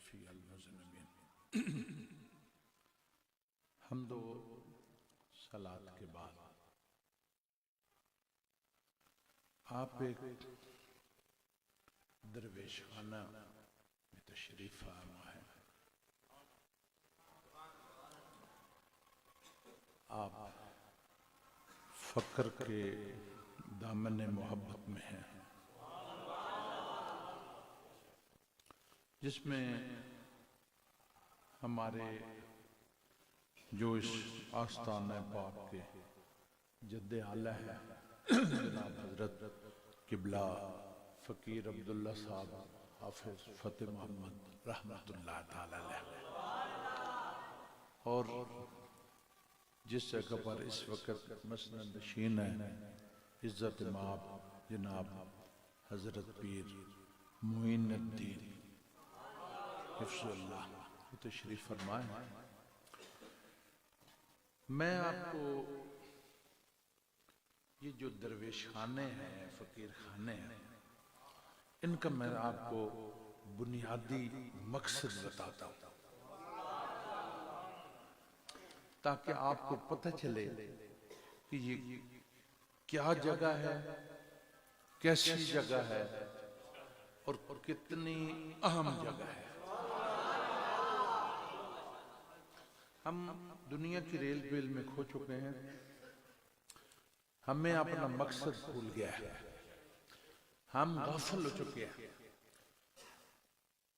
शफीअल मुज़निबीन। हम्दो सलात के बाद आप एक दरवेश खाना में तशरीफ फरमा है। आप फक्र के दामन मोहब्बत में हैं, जिसमें हमारे जो इस आस्ताना पाक के जद्दे आला है जनाब हजरत किबला फ़कीर अब्दुल्ला साहब हाफिज फ़तेह मोहम्मद रहमतुल्लाह ताला अलैह, और जिस जगह पर इस वक्त मसनद नशीन है इज्जत माब जनाब हजरत पीर मोइनुद्दीन हिफ्ज़ुल्लाह तशरीफ फरमाए। मैं आपको ये जो दरवेश खाने हैं, फकीर खाने हैं, इनका मैं आपको बुनियादी मकसद बताता हूँ ताकि आपको पता चले कि ये क्या जगह है, कैसी जगह है और कितनी अहम जगह है। हम दुनिया की रेल बेल में खो चुके हैं, हमें अपना मकसद भूल गया है, हम गाफिल हो चुके हैं।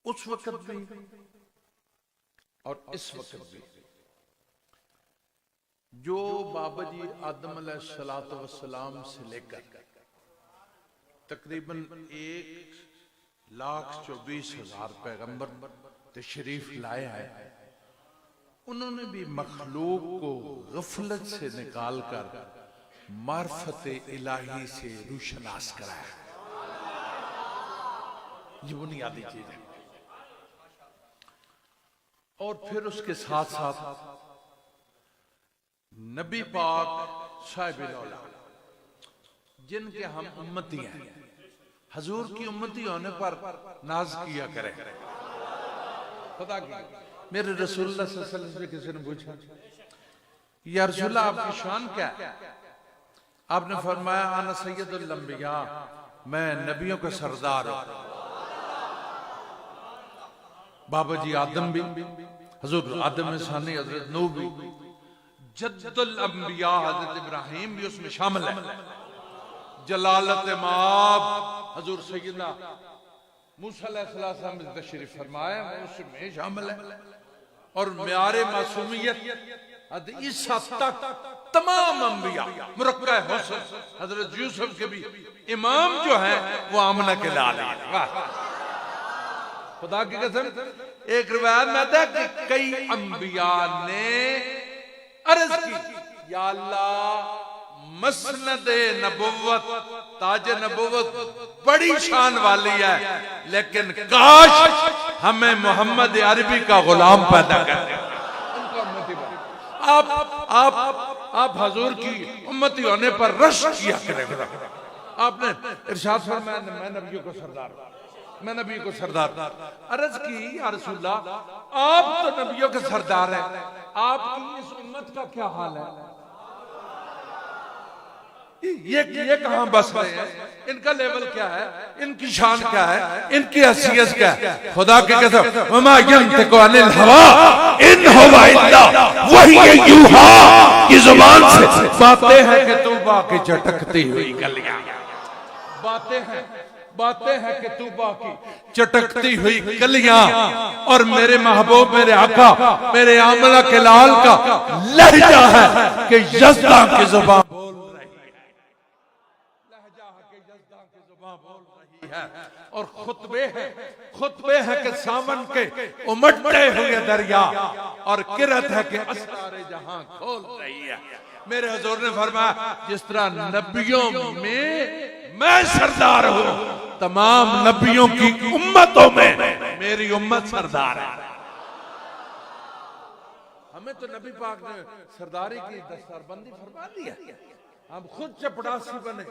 उस वक्त भी और इस वक्त भी जो बाबा जी आदम अलैहिस्सलाम से लेकर तकरीबन 1,24,000 पैगंबर तशरीफ लाए हैं, उन्होंने भी मखलूक को गफलत से निकालकर मार्फत इलाही से रूशनास कराया। ये बुनियादी चीज है। और फिर उसके साथ साथ नबी पाक साहिबुल औलाद जिनके हम उम्मती हैं, हजूर की उम्मती होने पर नाज किया करें। खुदा की मेरे रसूलुल्लाह सल्लल्लाहु अलैहि वसल्लम से किसी ने पूछा, या रसूलल्लाह आपकी शान क्या है? आपने फरमाया आना सैयदुल अंबिया, मैं नबियों का सरदार हूं। बाबा जी आदम भी, हजूर आदम सानी हजरत नूह भी, जद्दुल अंबिया हजरत इब्राहिम भी उसमें शामिल है। जलालत माब हजूर सैयदना मूसा अलैहिस्सलाम में तशरीफ फरमाया, उसमें शामिल है। और म्यारे मासूमियत ईसा तक तमाम अंबिया मुरक्का हुस्न हजरत यूसुफ के भी इमाम जो है वो आमना के लाल है। वाह खुदा की कसम, एक रिवायत में आता है कि कई अंबिया ने अर्ज की, या अल्लाह मसनद नबुव्वत ताज नबुव्वत बड़ी शान वाली है, लेकिन काश हमें मोहम्मद अरबी का गुलाम पैदा कर दे। आप हजूर की उम्मती होने पर रश किया करेगा। आपने इरशाद फरमाया मैं नबियों को सरदार, मैं नबी को सरदार। अर्ज की या रसूलल्लाह आप तो नबियों के सरदार हैं, आपकी इस उम्मत का क्या हाल है? ये कहां बस रहे हैं? इनका लेवल क्या है? इनकी शान क्या है? इनकी हैसियत क्या है? खुदा की कसम, वमा यंतिकु अनिल हवा इन हुवा इल्ला वही यूहा की जुबान से बातें हैं कि तूबा की चटकती हुई गलियां, बातें हैं कि तूबा की चटकती हुई गलियां, और मेरे महबूब मेरे आका मेरे आमला के लाल का लहजा है कि यज़दा की जुबान और खुतबे है कि सावन के उमड़ते हुए दरिया, और किरत है कि अस्रारे जहां खोल रही है। मेरे हुजूर ने फरमाया जिस तरह नबियों में मैं सरदार हूं, तमाम नबियों की उम्मतों में मेरी उम्मत सरदार है। हमें तो नबी पाक ने सरदारी की दस्तरबंदी फरमा दी है। हम खुद चपड़ासी बने,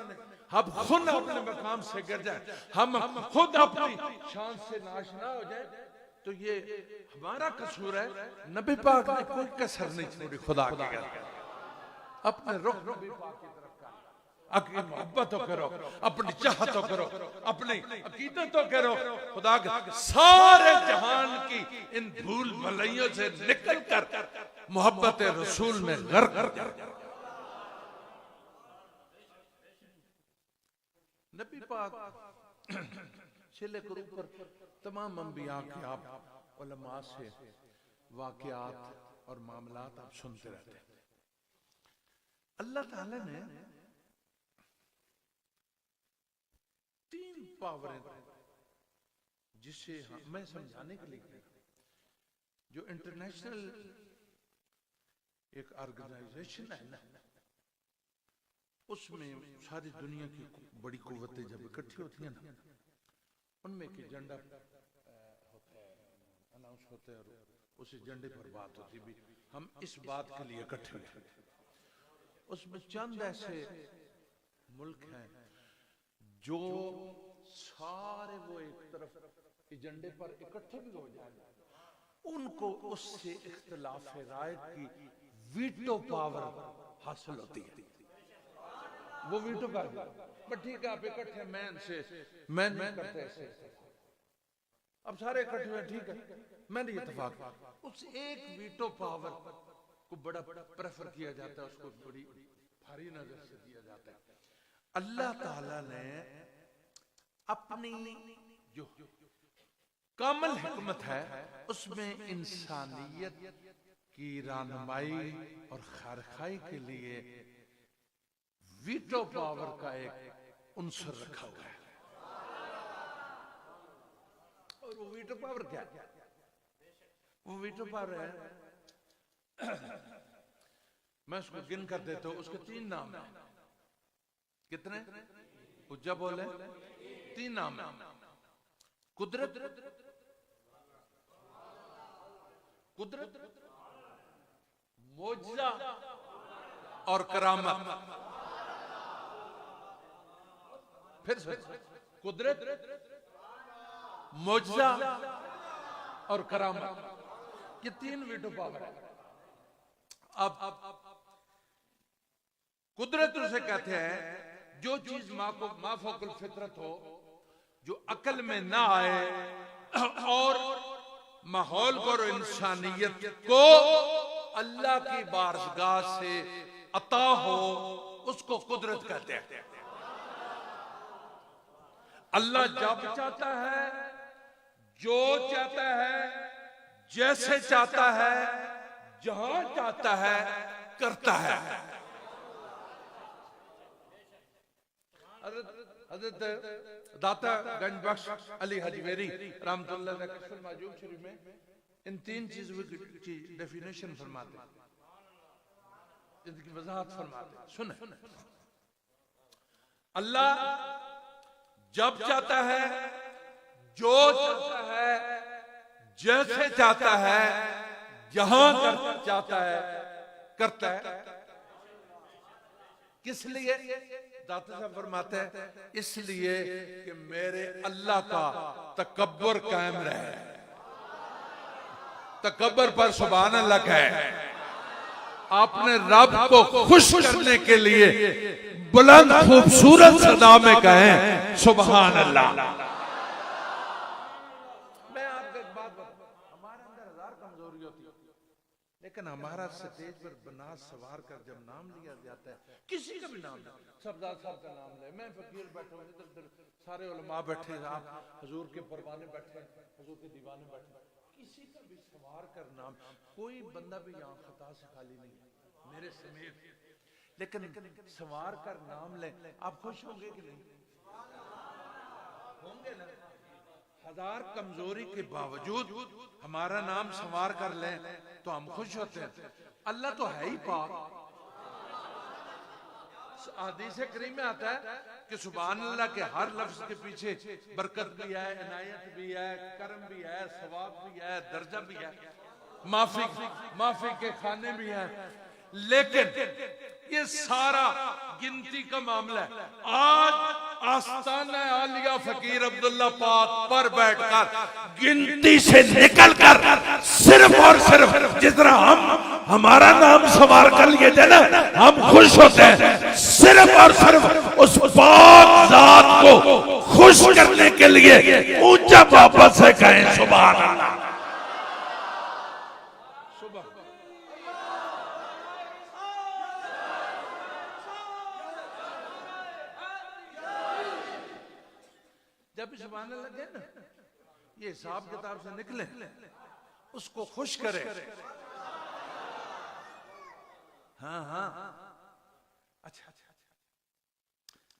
हम खुद अपने मकाम से गिर जाए, हम खुद अपनी शान से नाशना हो जाए, तो ये हमारा कसूर है। नबी पाक ने कोई कसर नहीं छोड़ी खुदा के घर, अपने रुख नबी पाक की तरफ कर, अपनी मोहब्बतों करो, अपनी चाहतों करो, अपनी अकीदतों करो। खुदा के सारे जहान की इन भूल भलाइयों से निकल कर मोहब्बत रसूल में गर्क कर। नबी पाक छिले के ऊपर तमाम अंबिया के आप उलमा से वाक़यात और मामलात आप सुनते रहते हैं। अल्लाह ताला ने 3 पावरें जिसे मैं समझाने के लिए, जो इंटरनेशनल एक ऑर्गेनाइजेशन है ना, उसमें सारी दुनिया की बड़ी कुव्वतें जब इकट्ठी होती हैं ना, उनमें एक एजेंडा होता है, अनाउंस होता है, और उस एजेंडे पर बात होती भी हम इस बात के लिए इकट्ठे हुए। उसमें चंद ऐसे मुल्क हैं जो सारे वो एक तरफ एजेंडे पर इकट्ठे भी हो जाए, उनको उससे इख्तिलाफ राय की वीटो पावर हासिल होती है। वो वीटो कर दे, बट ठीक है आप इकट्ठे, मैं नहीं करते ऐसे, अब सारे इकट्ठे हुए, ठीक है मैं नहीं इत्तेफाक। उस एक वीटो पावर को बड़ा प्रेफर किया जाता है, उसको बड़ी भारी नजर से दिया जाता है। अल्लाह ताला ने अपनी जो कामल हिकमत है उसमें इंसानियत की रहनुमाई और खैरखाई के लिए वीटो पावर का एक उन्सर रखा हुआ है। और वो वीटो पावर क्या है? वो वीटो पावर है, मैं उसको गिन कर देता हूं, उसके 3 नाम है। कितने? उज्जा बोले, 3 नाम है। कुदरत, कुदरत, मौजज़ा और करामत। फिर से, कुदरत, मौजज़ा और करामत, ये 3 वीटो पावर है। अब कुदरत उसे कहते हैं जो चीज माफौकुल फितरत हो, जो अकल में ना आए और माहौल को और इंसानियत को अल्लाह की बारगाह से अता हो, उसको कुदरत कहते हैं। अल्लाह जब चाहता है, जो चाहता है, जैसे चाहता है, जहां चाहता है, करता है। हज़रत दाता गंज बख्श अली हजवेरी रहमतुल्लाह अलैह कश्फुल माजूब शरीफ में इन 3 चीजों की डेफिनेशन फरमाते हैं, इनकी वजाहत फरमाते हैं। सुने, अल्लाह जब चाहता है, जो चाहता है, जैसे चाहता है, जहां चाहता है, करता है। किस लिए? दाता साहब फरमाते हैं इसलिए कि मेरे अल्लाह का तकब्बुर कायम रहे। तकब्बुर पर सुभान अल्लाह कहे। आपने रब को खुश करने के लिए बुलंद खूबसूरत सदा में कहें सुभान अल्लाह। मैं आपको एक बात बताऊं, हमारे अंदर 1000 कमजोरी होती है, लेकिन हमारा स्टेज पर बना सवार कर जब नाम लिया जाता है, किसी का भी नाम, सरदार साहब का नाम ले, मैं फकीर बैठा हूँ, इधर सारे उलमा बैठे, आप हुजूर के परवाने बैठे, हुजूर के दीवाने बैठे, किसी का भी सवार कर नाम, कोई बंदा भी यहाँ खता से खाली नहीं है मेरे समेत, लेकिन सवार कर नाम ले, आप खुश होंगे कि नहीं? होंगे ना? 1000 कमजोरी के बावजूद हमारा नाम सवार कर ले तो हम खुश होते हैं। अल्लाह तो है ही पाक। हदीस करीम में आता है कि सुभान अल्लाह के हर लफ्ज के पीछे बरकत भी है, इनायत भी है, करम भी है, सवाब भी है, दर्जा भी है, माफी के खाने भी हैं। लेकिन ये सारा गिनती का मामला है। आज आस्ताना आलिया फकीर अब्दुल्ला पाक पर बैठकर गिनती से निकलकर सिर्फ और सिर्फ जितना हम हमारा नाम सवार कर लिए थे ना, हम खुश होते हैं सिर्फ और सिर्फ उस पाक जात को खुश करने के लिए। ऊंचा मोहब्बत से कहें सुभान अल्लाह। जब जमाने लगे ना, ये हिसाब किताब से निकले, उसको खुश करे। हाँ हाँ, अच्छा,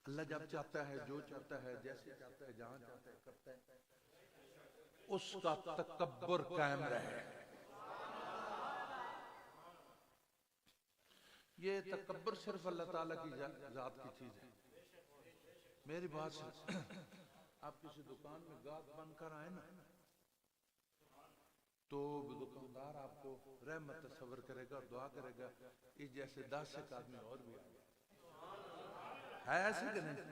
अल्लाह जब चाहता है, जो चाहता है, जैसे चाहता है, जहां चाहता है करता है, उसका तकब्बुर कायम रहे। ये तकब्बुर सिर्फ अल्लाह ताला की जात की चीज है। मेरी बात से आप किसी दुकान में गाहक बनकर आए ना, तो दुकानदार आपको रहमत तस्वर करेगा और दुआ करेगा कि जैसे 10 एक आदमी और भी है ऐसे कि नहीं?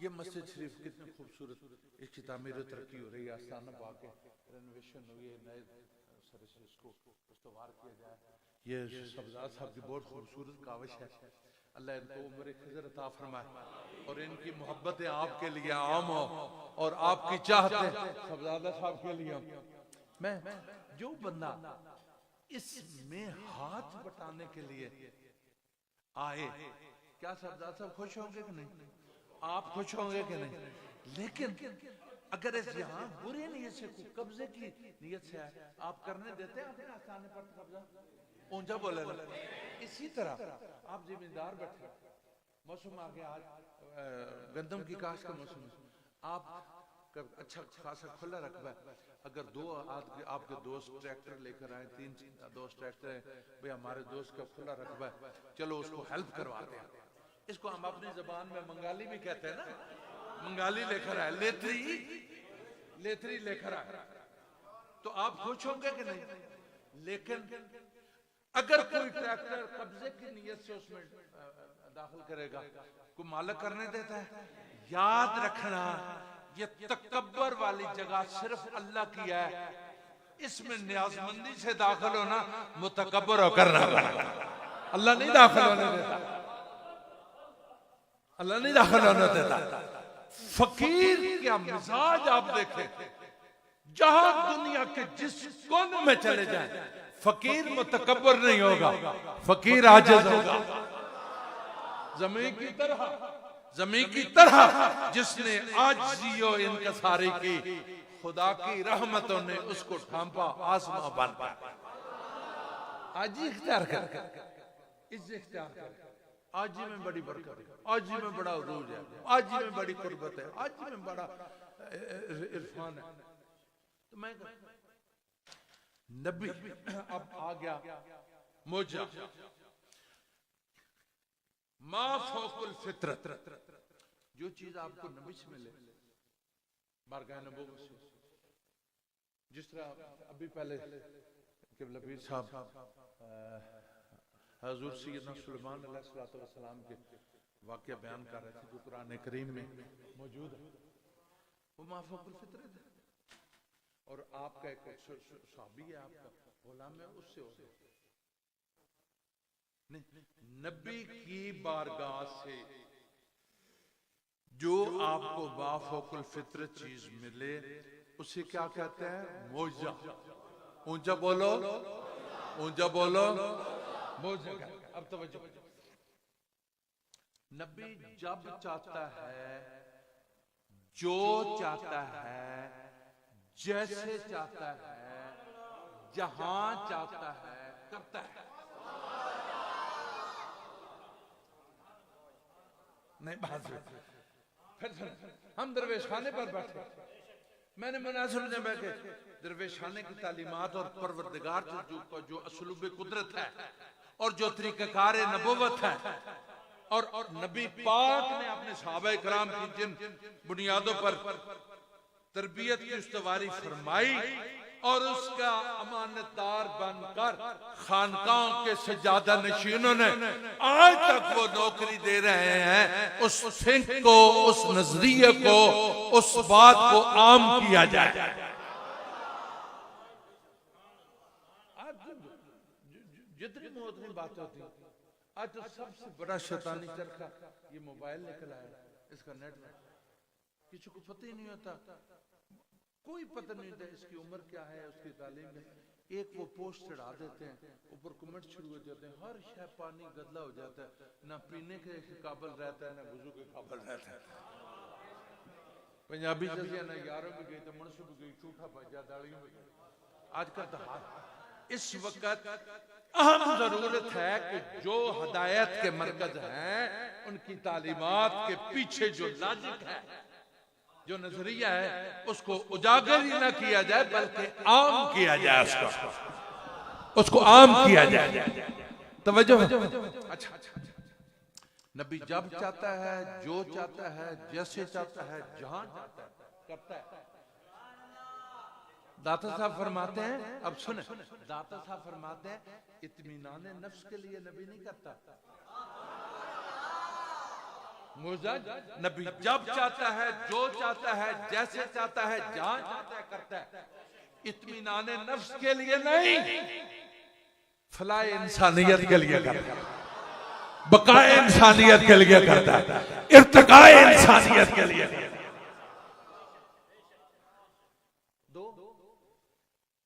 ये मस्जिद शरीफ कितनी खूबसूरत, इसकी तामीर तरक्की हो रही है, आस्थाना पाके रेनोवेशन हुई है, नए सर से इसको इस्तवार किया जाए। ये सब्ज़ार साहब की बहुत खूबसूरत काविश है। अल्लाह इनको उम्र खिज़र अता फरमाए और इनकी मोहब्बतें आपके लिए आम हो और आपकी चाहते सब्ज़ादा साहब के लिए। मैं जो बंदा इसमें हाथ बटाने के लिए आए, क्या सब्ज़ादा साहब खुश होंगे कि नहीं? आप खुश होंगे कि नहीं? लेकिन अगर इस यहाँ बुरे नीयत से कब्जे की नीयत से आए, आप करने देते हैं अपने आस्थाने पर कब्जा? ऊंचा बोले। इसी तरह आप जिम्मेदार बैठे, मौसम आ गया, आज गंदम की काश का मौसम है, आप अच्छा खासा खुला रखबा। अगर दो आपके दोस्त ट्रैक्टर लेकर आए, 3 दोस्त ट्रैक्टर है, भाई हमारे दोस्त का खुला रखबा, चलो उसको हेल्प करवाते हैं। इसको हम अपनी जबान में मंगाली भी कहते हैं ना, मंगाली लेकर आए, लेथरी लेकर आए, तो आप खुश होंगे कि नहीं? लेकिन अगर कोई ट्रैक्टर कब्जे की नीयत से उसमें दाखिल करेगा, कोई मालिक करने देता है? याद रखना, ये तकब्बर वाली जगह सिर्फ अल्लाह की है। इसमें न्याजमंदी से दाखिल होना मुतकब्बर होकर ना करना, अल्लाह नहीं दाखिल होने देता, अल्लाह नहीं दाखिल होने देता। फकीर का मिजाज आप देखें, जहां दुनिया के जिस कोने में चले जाएं, फकीर मुतकब्बर नहीं होगा, फकीर आजिज होगा। जमीन की तरह जिसने आजिज़ी और इनकसारी की, खुदा की रहमतों ने उसको ढांपा आसमां बन पाया। आजी इख्तियार कर, इज्जत इख्तियार कर। आजी में बड़ी बरकत है, आजी में बड़ा उरूज है, आजी में बड़ी कुर्बत है, आजी में बड़ा इरफान है। तो मैं नबी अब आ गया मौजा मा फौकुल फितरत, जो चीज आपको नबी से मिले बारगाह नबूवत से, जिस तरह अभी पहले क़िबला पीर साहब हज़ूर सैयदना सुलेमान अलैहिस्सलाम के वाक़या बयान कर रहे थे जो कुरान करीम में मौजूद है, वो मा फौकुल फितरत है। और आपका एक सहाबी है, आपका गुलाम है, उससे हो गया नहीं। नबी की बारगाह से जो आपको वाफकुल फितरत चीज मिले उसे क्या कहते हैं? मौजा। ऊंचा बोलो, ऊंचा बोलो, मौजा। अब तवज्जो, नबी जब चाहता है, जो चाहता है, जैसे चाहता है, जहां चाहता है, करता है। नहीं बात फिर हम दरवेश खाने पर बैठे, मैंने मुनासिब ने बैठे दरवेश खाने की तालीमात और परवरदिगार जो असलूब कुदरत है और जो तरीक़ाकार नबूवत है और नबी पाक ने अपने सहाबा इकराम की जिन बुनियादों पर तरबियत की उस्तवारी फरमाई और उसका अमानतदार बनकर खानकाहों के सज्जादा नशीनों ने आज तक वो नौकरी दे रहे हैं। उस फिक्र को, उस नजरिए को, उस बात को आम किया जाए। जितनी मोहतरम बात होती है, आज तो सबसे बड़ा शैतानी चरखा ये मोबाइल निकल आया, इसका नेटवर्क। किसी को पता ही नहीं होता, कोई पता नहीं होता इसकी उम्र क्या है, उसकी तालीम क्या। एक वो पोस्ट चढ़ा देते हैं, ऊपर कमेंट शुरू हो जाते हैं, हर शय पानी गदला हो जाता है, ना पीने के काबिल रहता है, ना वुजू के काबिल रहता है। पंजाबी चलती है ना, यारों में गई तो मनसू भी गई, झूठा बजा दाड़ियों में गई। आजकल तो इस वक्त अहम जरूरत है कि जो हदायत के मरकज हैं उनकी तालीमात के पीछे जो लॉजिक है, जो नजरिया है, उसको उजागर ही ना किया जाए बल्कि आम किया जाए, उसको आम किया जाए। तवज्जो। अच्छा, नबी जब चाहता है, जो चाहता है, जैसे चाहता है, जहां चाहता है करता है। दाता साहब फरमाते हैं, अब सुने, दाता साहब फरमाते हैं इत्मीनाने नफ्स के लिए नबी नहीं करता मुझा। नबी जब चाहता है, जो चाहता है, जैसे चाहता है, जहां चाहता है करता है। इत्मीनाने नफ्स के लिए नहीं, फलाए इंसानियत के लिए करता है, बकाए इंसानियत के लिए करता है, इर्तिकाए इंसानियत के लिए।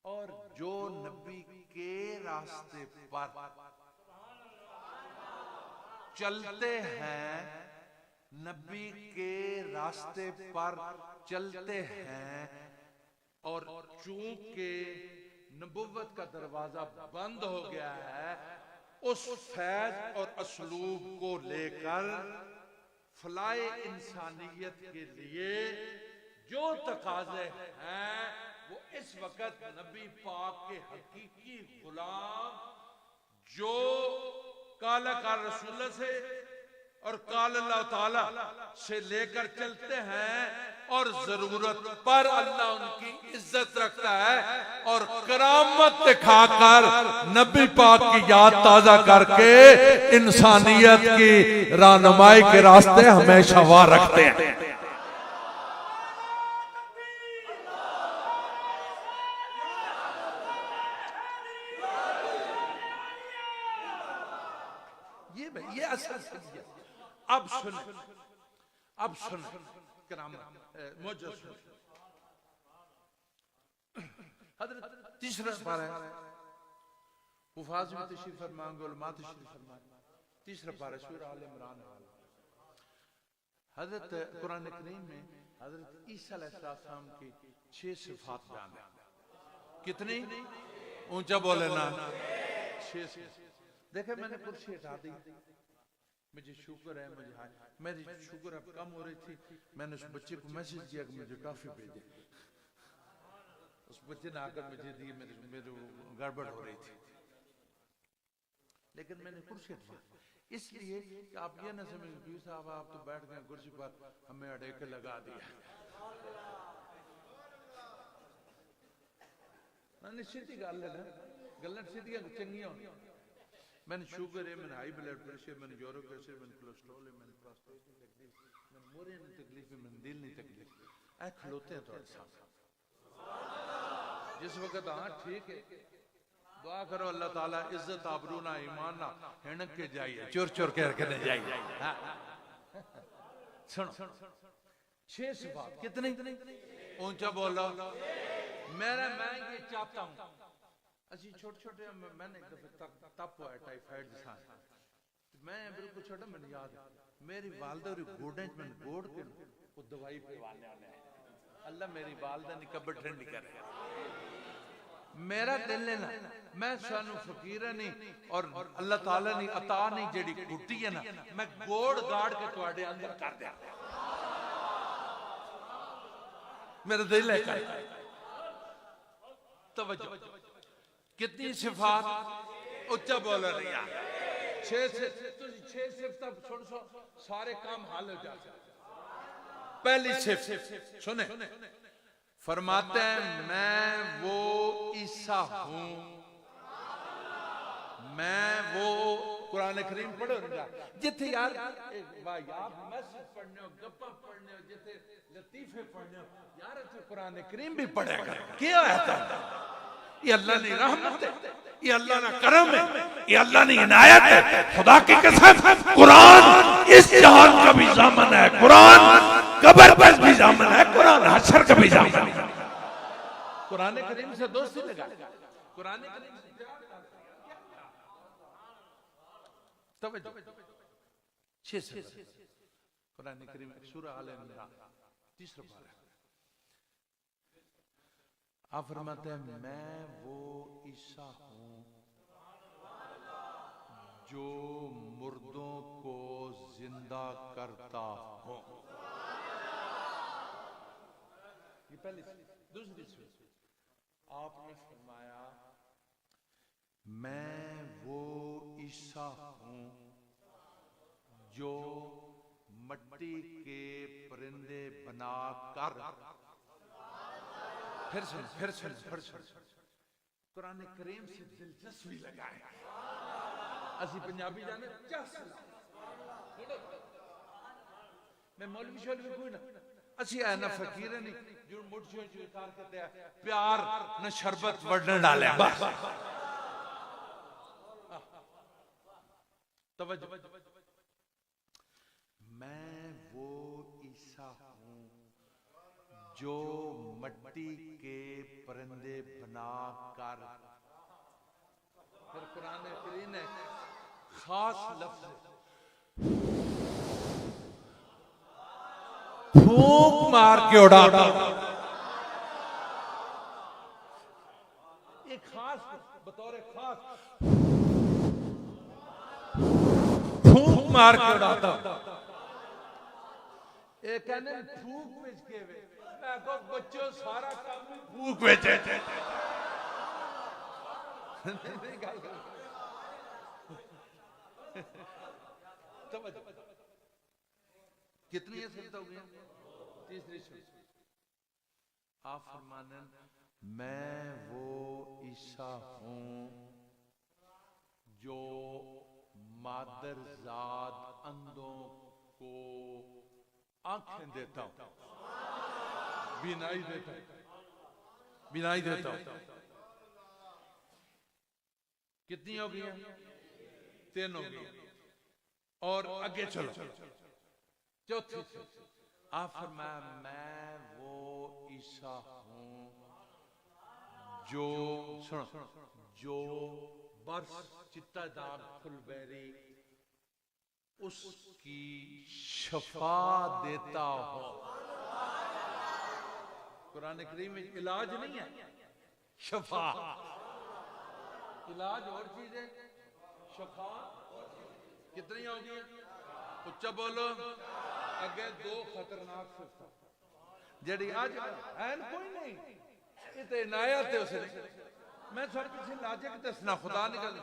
और जो नबी के रास्ते पर चलते हैं, नबी के रास्ते पर चलते हैं, और चूंकि नबुव्वत का दरवाजा बंद हो गया है, उस फैज और असलूब को लेकर फलाए इंसानियत के लिए जो तकाजे हैं वो इस वक्त नबी पाक के हकीकी गुलाम जो काला का रसूल से और काल अल्लाह ताला से लेकर चलते हैं, और जरूरत पर अल्लाह उनकी इज्जत रखता है, और करामत दिखाकर नबी पाक की याद ताजा करके इंसानियत की रहनुमाई के रास्ते हमेशा वार रखते हैं। ये असल है। अब सुन तीसरा पारा है, हुफाज में तशरीफ फरमाएंगे, उलमा तशरीफ फरमाएंगे। तीसरा पारा सूरह आल इमरान। हजरत कुरान करीम में हजरत ईसा अलैहिस्सलाम की 6 सिफात बयान है। कितनी? ऊंचा बोले ना, 6। देखे मैंने कुर्सी हटा दी, मुझे शुक्र है, मुझे मेरी शुक्र अब कम हो रही थी। मैंने उस बच्चे को मैसेज किया कि मुझे टॉफी भेजे, उस बच्चे ने आकर मुझे दी, मेरे गड़बड़ हो रही थी, लेकिन मैंने कुर्सी हटा इसलिए कि आप ये ना समझ पी साहब आप तो बैठ गए कुर्सी पर, हमें अड़ेके लगा दिया। सीधी गल है ना, गल्लां सीधियां चंगियां होंदियां। मैंने शुगर है, मैंने हाई ब्लड प्रेशर, मैंने यूरिक एसिड, मैंने कोलेस्ट्रॉल है, मैंने प्रोस्टेट की तकलीफ, मैंने मोरे की तकलीफ है, मैंने दिल की तकलीफ। ऐ खलोते हैं थोड़े साथ जिस वक्त हाँ ठीक है, दुआ करो अल्लाह ताला इज्जत आबरू ना ईमान ना हिणक के जाइए, चोर चोर करके न जाइए। सुनो 6 सिफात कितनी? ऊंचा बोलो। मैं ये चाहता हूं, असि छोटे छोटे, मैंने एक दफे तप हुआ टाइफाइड जैसा, मैं बिल्कुल छोटा, मैंने याद है मेरी वालदा और गोडे च मैंने गोड़ के वो दवाई पिलवाने आने, अल्लाह मेरी वालदा ने कब्र ठंडी करे। मेरा दिल है ना, मैं सानू फकीर नहीं और अल्लाह ताला ने अता नहीं जेड़ी घुट्टी है ना, मैं गोड़ गाड़ के तुम्हारे अंदर कर दिया। मेरा दिल है कर। तवज्जो, कितनी सिफात? उच्चा बोल रही है। 6 सिफत सुन सो, सारे काम हल हो जाते। पहली सिफत सुने, फरमाते हैं मैं वो ईसा हूं, मैं वो कुरान करीम पढ़ो जिथे यार वाहियात मैसेज पढ़ने हो, गप्पा पढ़ने हो, जिथे लतीफे पढ़ने हो यार, इथे कुरान करीम भी पढ़े कर। क्या है ये अल्लाह ने रहमत है, ये अल्लाह का करम है, ये अल्लाह ने इनायत है। खुदा की कसम कुरान इस जहान का भी जामन है, कुरान कब्र पर भी जामन है, कुरान हशर का भी जामन है। कुरान करीम से दोस्ती लगा, कुरान करीम से तवज्जो। कुरान करीम सूरह आल इमरान तीसरा पारा, आप फरमाते हैं मैं वो ईसा हूं जो मुर्दों को जिंदा करता हूं। ये पहली। दूसरी आपने फरमाया मैं वो ईसा हूं जो मट्टी के परिंदे बनाकर, फिर सुन कुरान करीम से दिलचस्पी लगाए। असि पंजाबी जाने मैं मौलवी शौलवी कोई ना, असि है ना फकीर नहीं जो मुठियों स्वीकार करते हैं, प्यार न शरबत वरना डाले बस। तवज्जो। मैं वो ईसा हूं जो मट्टी के परिंदे बनाकर, फिर कुरान करीम ने खास लफ्ज फूंक मार के उड़ाता। एक खास बतौर खास फूंक मार के उड़ाता। एक कहने फूंक बेच के वे, मैं को बच्चों सारा काम फूंक बेचे। कितनी सजदा हो गया? तीसरी आप फरमाने मैं वो ईसा हूं जो मादरजाद अंधों को आंखें देता हूं, बिनाई देता हूं, बिनाई देता हूं। कितनी हो गई? 3 हो गई। और आगे चलो चौथी। आप फरमाया मैं वो ईसा हूं जो सुनो जो बर्फ चित्ता दाग फुलबेरी उसकी शफा देता हो। कुरान करीम में इलाज नहीं है, शफा। इलाज और चीज है, शफा कितनी होगी? उच्चा बोलो। अगे 2 खतरनाक सिफत जेडी आज है कोई नहीं, इते इनायत है उसने। मैं सब कुछ लाजिक दसना, खुदा निकल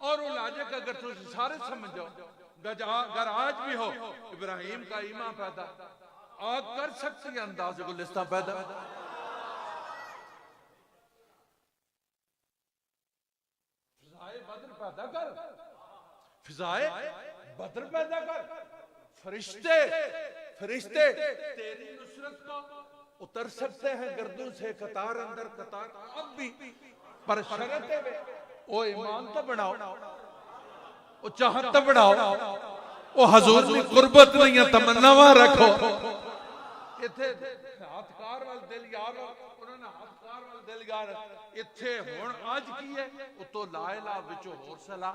और वो लाजिक अगर तुम सारे समझ जाओ, अगर आज भी हो इब्राहिम का ईमान पैदा आग कर सकती है, अंदाजे को लिस्ता पैदा। फिजाए बद्र पैदा कर, फिजाए बद्र पैदा कर। फरिश्ते फरिश्ते तेरी नुसरत को उतर सकते हैं गर्दन से, कतार अंदर कतार अब भी, पर शर्त है ओ ईमान तो बढ़ाओ, ओ चाहत तो बढ़ाओ, ओ हजूर की कुर्बत नहीं है तमन्नावा रखो। इथे हाथकार वाल दिल यार, उन्होंने हाथकार वाल दिल यार इथे हुण आज की है उतो ला इलाहा विचों होर सलाह,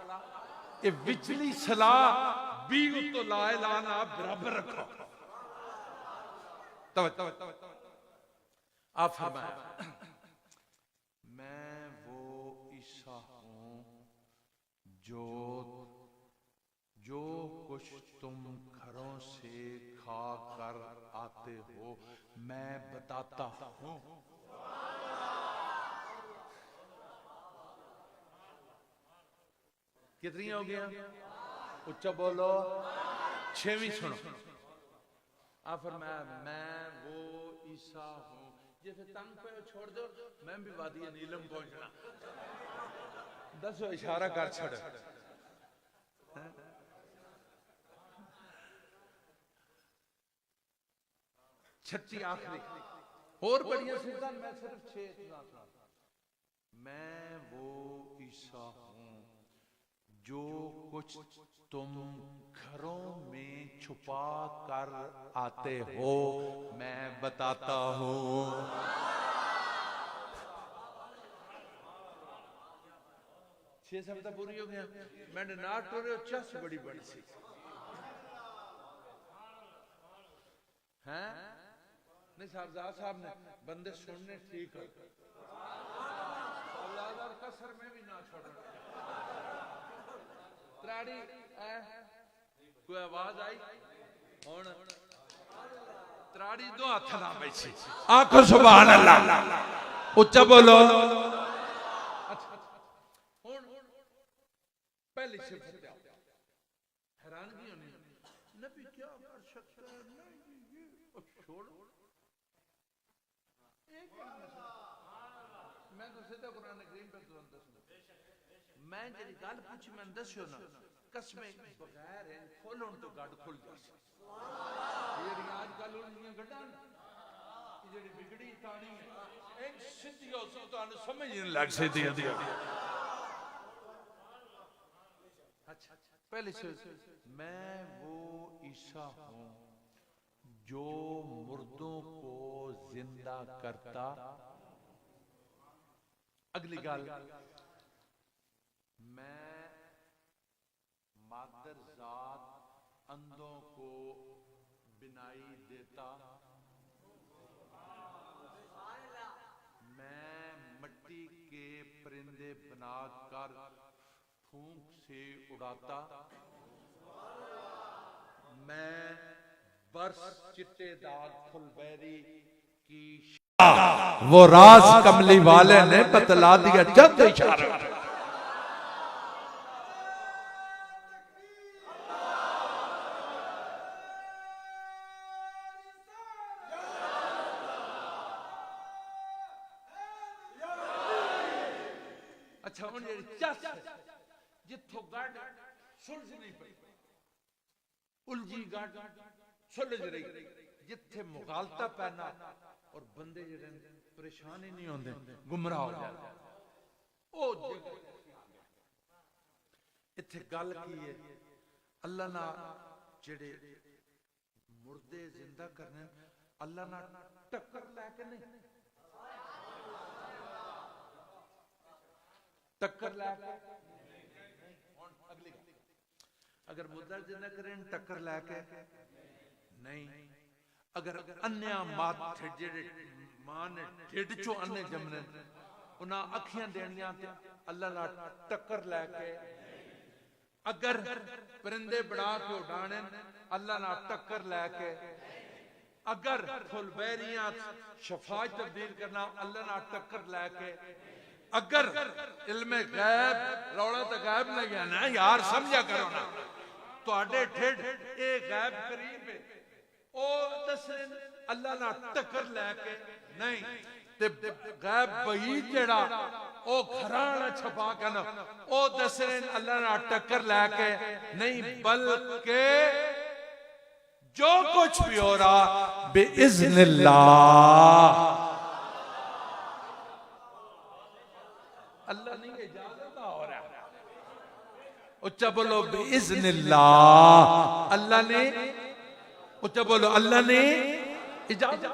ये विचली सलाह भी उतो ला इलाहा ना बराबर रखो। आप फरमाया मैं वो ईसा हूं जो जो कुछ तुम घरों से खा कर आते हो मैं बताता हूं। कितनी हो गया? उच्चा बोलो। 6वीं सुनो। आप फरमाया मैं वो ईसा हूं जिसे तंग पे छोड़ दो मैं भी वादी नीलम पहुंचना दसो इशारा कर छड़ छठी आखिरी और बढ़िया सुल्तान मैं सिर्फ 6 इतना सुना मैं वो ईसा हूं जो कुछ तुम घरों में छुपा कर आते हो मैं बताता हूं 6 हफ्ता पूरी हो गया मैंने नाट हो रहे हो चस बड़ी बड़ी सी हैं नहीं साहबजाद साहब ने बंदे सुनने ठीक है औलादार कसर में भी ना छोड़ना त्राड़ी कोई आवाज आई हुन त्राड़ी दो हाथ ना बैठी आखो सुभान अल्लाह उच्चा बोलो अच्छा हुन पहली सिफत हैरानगी होनी नबी क्या कर सकता है नहीं छोड़ मैं तो सीधा कुरान करीम पे तुरंत दसूं मैं जेडी गल पूछी मैं दस्यो ना कसमे बगैर खोलण तो गड खुल जासी जेडी आजकल उन्हीं गड्डां जेडी बिगड़ी ताणी है एक सीधी हो सो तानु समझ नहीं लग सकती अच्छा पहले से मैं वो ईसा हूं जो मुर्दों को जिंदा करता अगली गल मैं मादर जात अंधों को बिनाई देता मैं मट्टी के परिंदे बनाकर फूंक से उड़ाता मैं बरस चिट्टे दाग फुलबेरी की वो राज कमली वाले ने बतला दिया जब इशारा अच्छा हुन चस जिथों गड सुलझ नहीं पई उलझी गड सुलझ रही जिथे मुगालता पैना और बंदे जेडे परेशान ही नहीं होंदे गुमराह हो जाते ओ इथे गल की है अल्लाह ना जेडे मुर्दे जिंदा करने अल्लाह ना टक्कर लेके नहीं टक्कर लेके अगली अगर मुर्दा जिंदा करें टक्कर लेके नहीं अगर अन्या मात जेडे मां ने ढिड चो अन्ने जमने उन्हां अखियां देनियां ते अल्लाह नाल टक्कर लेके अगर परिंदे बना के उड़ाने अल्लाह नाल टक्कर लेके अगर फुलबेरियां शफा तब्दील करना अल्लाह नाल टक्कर लेके अगर इल्मे गैब रौला तो गैब नहीं है ना यार समझा करो ना तुहाडे ढिड ए गैब करीब है ओ दसने अल्लाह ना टक्कर लेके नहीं ते गैब बही जेड़ा ओ घराना छपा के ना ओ दसने अल्लाह ना टक्कर लेके नहीं बल्कि जो कुछ भी हो रहा बिइज़्निल्लाह अल्लाह नहीं इजाजत हो रहा उच्चा बोलो बिइज़्निल्लाह अल्लाह ने उच्चा बोलो अल्लाह ने इजाजत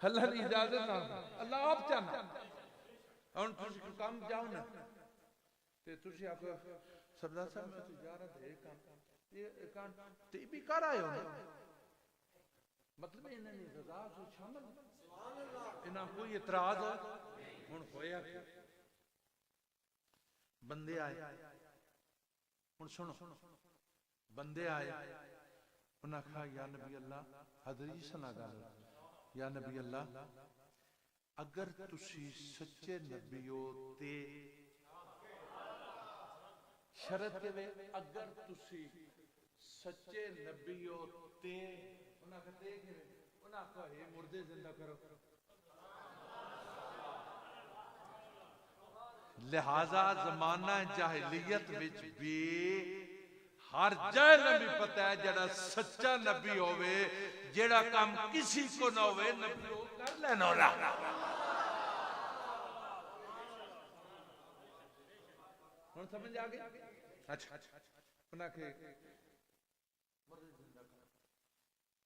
अल्लाह ने इजाजत ना अल्लाह आप चाहना हुन तुसी काम जाओ ना ते तुसी आखो सरदार साहब मैं तो जा रहा था ये काम ते भी कर आए हो मतलब इन्हें नहीं रजा से शामिल सुभान अल्लाह इना कोई इतराज हुन होया बंदे आए हुन सुनो बंदे आए उन्हें कहा या नबी अल्लाह हजरी सना गल या नबी अल्लाह अगर तुसी सच्चे नबी हो ते शरत वे अगर तुसी सच्चे नबी हो ते उन्हें कहा हे मुर्दे जिंदा ना करो। लिहाजा जमाना जाहिलियत विच भी हर जाहिल भी पता है जड़ा सच्चा नबी होवे जेड़ा काम किसी को ना होवे नबी वो कर लेना ना। हुन समझ आ गई? अच्छा बना के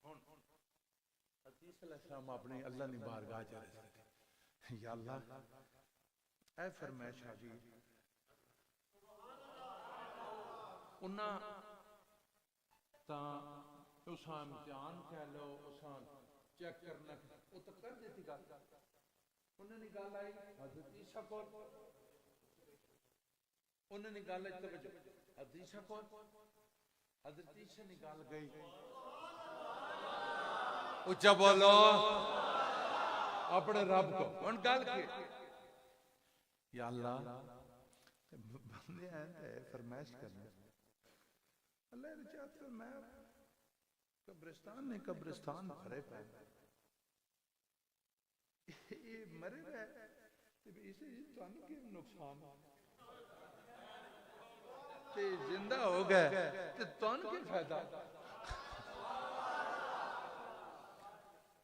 हुन हदीस अलैहिस्सलाम अपनी अल्लाह दी बारगाह च रहे या अल्लाह ऐ फरमाइश हाजी उन्ना ता उसा इम्तिहान कह लो उसा चेक करना वो तो कर देती गल उन्होंने गल आई हजरत ईसा को उन्होंने गल आई तवज्जो हजरत ईसा को हजरत ईसा ने गल गई उच्चा बोलो अपने रब को हुन गल की या अल्लाह बंदे हैं फरमाइश करने अल्लाह ने चाहता मैं कब्रिस्तान ने कब्रिस्तान भरे पे ये मरे गए इसे तानु के नुकसान ते जिंदा हो गए ते तानु के फायदा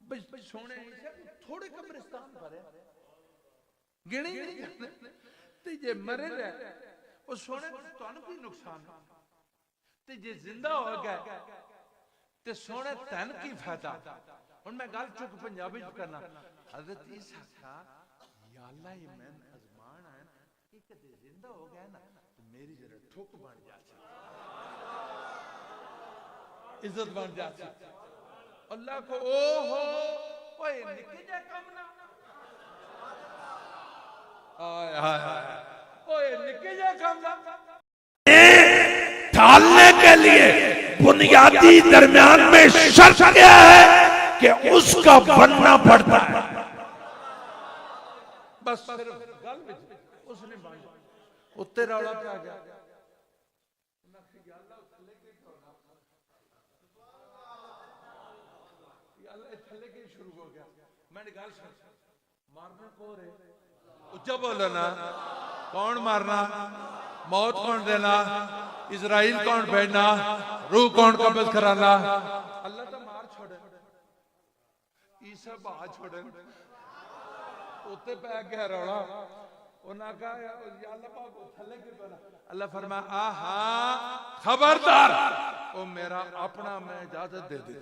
बस सोने थोड़े कब्रिस्तान भरे गिने नहीं जाते ते जे मरे रहे वो सोने तानु की नुकसान ते जे जिंदा हो गए ते सोने तन की फायदा। हुन मैं गल चुक पंजाबी च करना हजरत ईसा का या अल्लाह ये मैं अजमान है कि कदे जिंदा हो गया ना तो मेरी जरा ठुक बन जाती इज्जत बन जाती अल्लाह को ओ हो ओए निके जा कम ना हाय हाय हाय ओए निके जा कम ना ढालने के लिए बुनियादी दरमियान में शर्त क्या है कि उसका बनना पड़ता है। बस सिर्फ गल विच उसने बन उत्ते रौला पा गया थले के शुरू हो गया मैंने गल सुन मारना को रे उच्चा बोलो ना कौन मारना मौत कौन देना इजराइल कौन भेजना रूह कौन कब्ज कराना अल्लाह तो मार छोड़े ईसा बहा छोड़े उत्ते पै गया रौला उन्हें कहा या अल्लाह पाक थले के बना अल्लाह फरमाया आहा खबरदार ओ मेरा अपना मैं इजाजत दे दे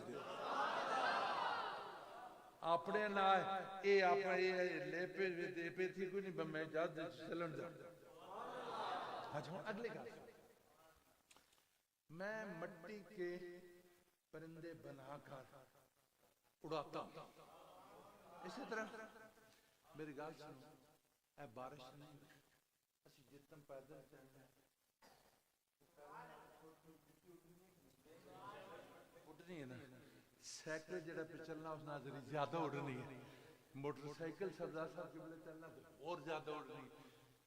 अपने ना ये अपना ये लेपे देपे थी कोई नहीं मैं इजाजत चलन दे। अच्छा अगले गल मैं मट्टी के परिंदे बनाकर उड़ाता हूं इसी तरह मेरी गल सुनो ऐ बारिश नहीं असि जितन पैदल चलना उड़नी है ना साइकिल जेड़ा पे चलना उस नाजरी ज्यादा उड़नी है मोटरसाइकिल सरदार साहब के लिए चलना तो और ज्यादा उड़नी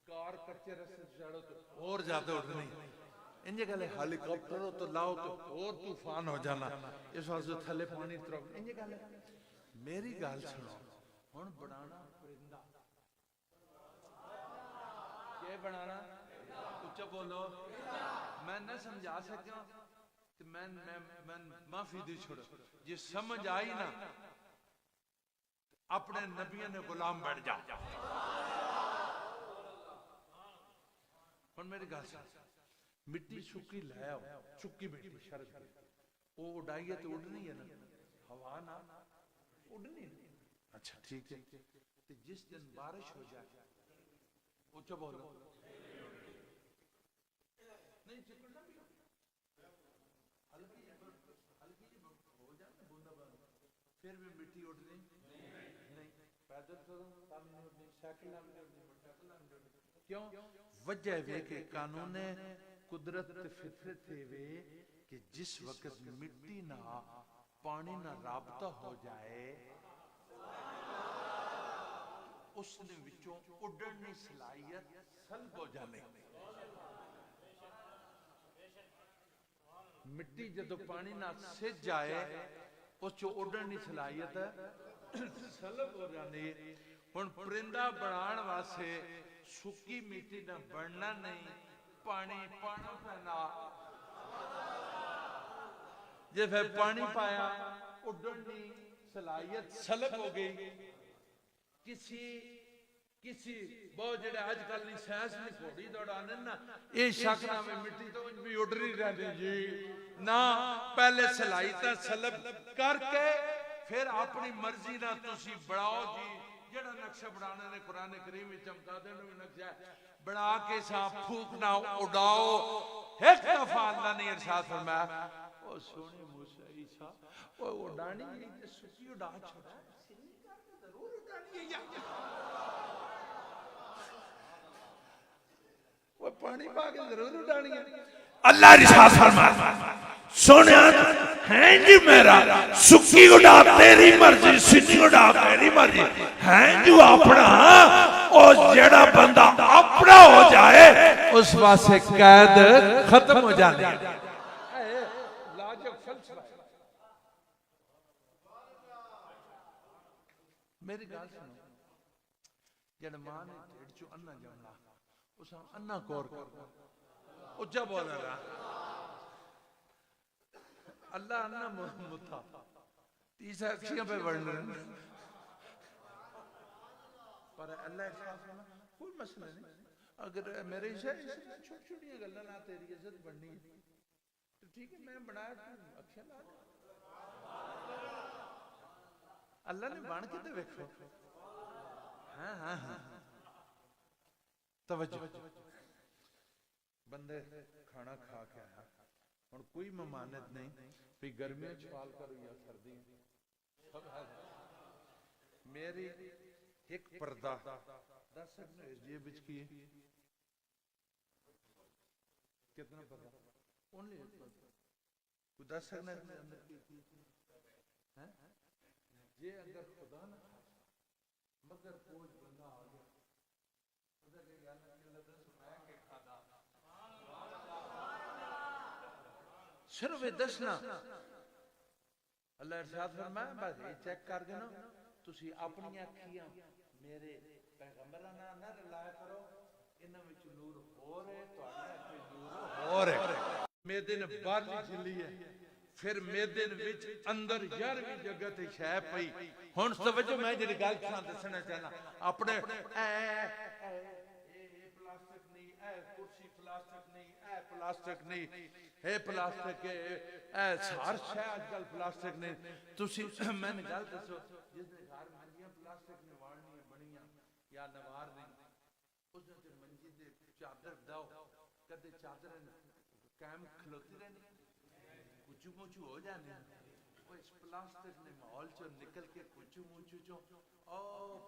कार कच्चे रास्ते से चढ़ो तो और ज्यादा उड़नी इंजे गल हेलीकॉप्टर हो तो लाओ तो और तूफान हो जाना इस वास्ते थले पानी तरफ इंजे गल मेरी गल सुनो हुन बनाना परिंदा के बनाना उच्चा बोलो मैं न समझा सका तो मैं माफी दी छोड़ो जे समझ आई ना अपने नबियों ने गुलाम बैठ जा हुन मेरी गल मिट्टी सुक्की लाया सुक्की मिट्टी शरत वो उड़ाइए तो उड़नी है ना हवा ना उड़नी अच्छा ठीक है तो जिस दिन बारिश हो जाए उच्चा बोलो नहीं चिकना भी हल्की हो जाए ना बूंदाबांदी फिर भी मिट्टी उड़नी नहीं पैदल चलो काम नहीं उड़नी साइकिल ना उड़नी मोटरसाइकिल ना उड़नी क्यों वजह वे के कानून कुदरत फितरत वे कि जिस वक्त मिट्टी ना पानी ना राबता हो जाए उसने विचों उड़न की सलाहियत सल्ब हो जाने मिट्टी जदों पानी ना सिज जाए उस चो उड़न की सलाहियत सलब हो जानी है। हुण परिंदा बनाने वास्ते सुक्की मिट्टी ना बनना नहीं, पानी पाना पैना। जे फिर पानी पाया उड़न की सलाहियत सलब हो गई। किसी बहुत जेड़े आजकल नहीं साइंस में घोड़ी दौड़ाने ना, ये शक ना में मिट्टी तो भी उड़ रही रहती जी ना। पहले सलाहियत सलब करके फिर अपनी मर्जी ना तुसी बढ़ाओ जी। जेड़ा नक्शा बनाने ने कुरान करीम में चमका देने में नक्शा बना के साफ फूक ना उड़ाओ। एक दफा अल्लाह ने इरशाद फरमाया, ओ सोने मूसा ईसा ओ उड़ानी है सुखी उड़ा छोड़ा सिल्ली करके जरूर उड़ानी है यार। वो पानी पा के जरूर उड़ानी है। अल्लाह इरशाद फरमाया, सोने है जी मेरा सुखी उड़ा तेरी मर्जी, सिद्धी उड़ा तेरी मर्जी है जो अपना। और जेड़ा बंदा अपना हो जाए उस वास्ते कैद खत्म हो जाती है। मेरी गल सुनो, जेड़ा मां ने ढिड चो अन्ना जमना उस अन्ना कौर कर उच्चा बोल रहा अल्लाह अन्ना मुथा 30 अक्षियां पे बढ़ रहे पर अल्लाह कोई मसला नहीं। अगर मेरे छोटी छोटी गल्लां ना तेरी इज्जत बननी है तो ठीक है, मैं बनाया अक्षर ला अल्लाह ने बन के तो देखो। हाँ हाँ हाँ तवज्जो। बंदे खाना खा के आया और कोई ममानत नहीं भी गर्मियों छाल करो या सर्दी सब है। मेरी एक पर्दा 10 सकते जेब विच की कितना पर्दा ओनली कोई 10 सकते अंदर है ये अगर खुदा ना मगर कोई बंदा आ गया उधर के यार अल्लाह ने सुनाया के खादा सिर्फ दसना अल्लाह इरशाद फरमाया बस ये चेक करके ना तुसी अपनी अखियां मेरे पैगंबरां नाल ना रलाया करो। इन्हां विच नूर हो रहे तुहाडे अखे नूर हो रहे। मेदे ने बाहरली झिल्ली है फिर मेदे विच अंदर 11वीं जगह ते शै पई। हुण तवज्जो मैं जेड़ी गल दसना चाहना अपने प्लास्टिक नहीं ए कुर्सी प्लास्टिक नहीं ए प्लास्टिक नहीं ए प्लास्टिक ए सार शै आजकल प्लास्टिक नहीं। तुसी मैंने गल दसो जिसने घर मंजियां प्लास्टिक ने वाड़नी बणियां या नवार नहीं उस दिन मंजी दे चादर दाओ कदे चादर कायम खलोती रहनी कुचू मुचू हो जाने। इस प्लास्टिक ने माहौल चो निकल के कुचू मुचू चो ओ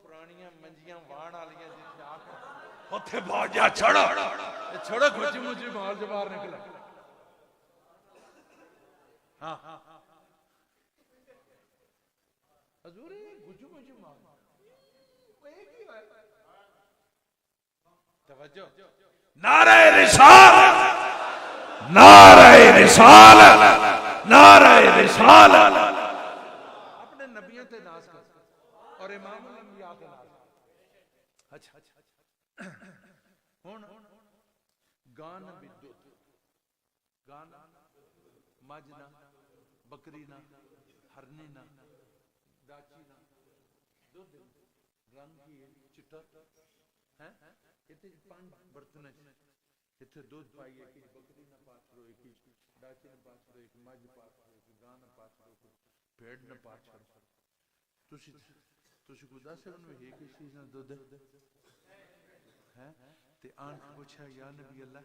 पुरानियां मंजियां वाण वालियां जिथे आकर उथे बहुत जा छोड़ो छोड़ो कुचू मुचू माहौल से बाहर निकला। हाँ हजूर कुचू मुचू माहौल तवज्जो। नारे रिसाल नारे रिसाल नारे रिसाल। अपने नबियों ते नाज कर और इमामुल अंबिया ते नाज। अच्छा हुन गान बिदुत गान मजना बकरी ना हरनी ना दाची ना दूध रंग की चिट्टा है इतने 5 बर्तन इतने दूध पाइए कि बकरी ना पाछड़ो एक दाची ना पाछड़ो एक मज पाछड़ो एक गां ना पाछड़ो भेड़ ना पाछड़ो तुसी तुसी को दस सकन में एक चीज ना दूध है ते आन पूछा या नबी अल्लाह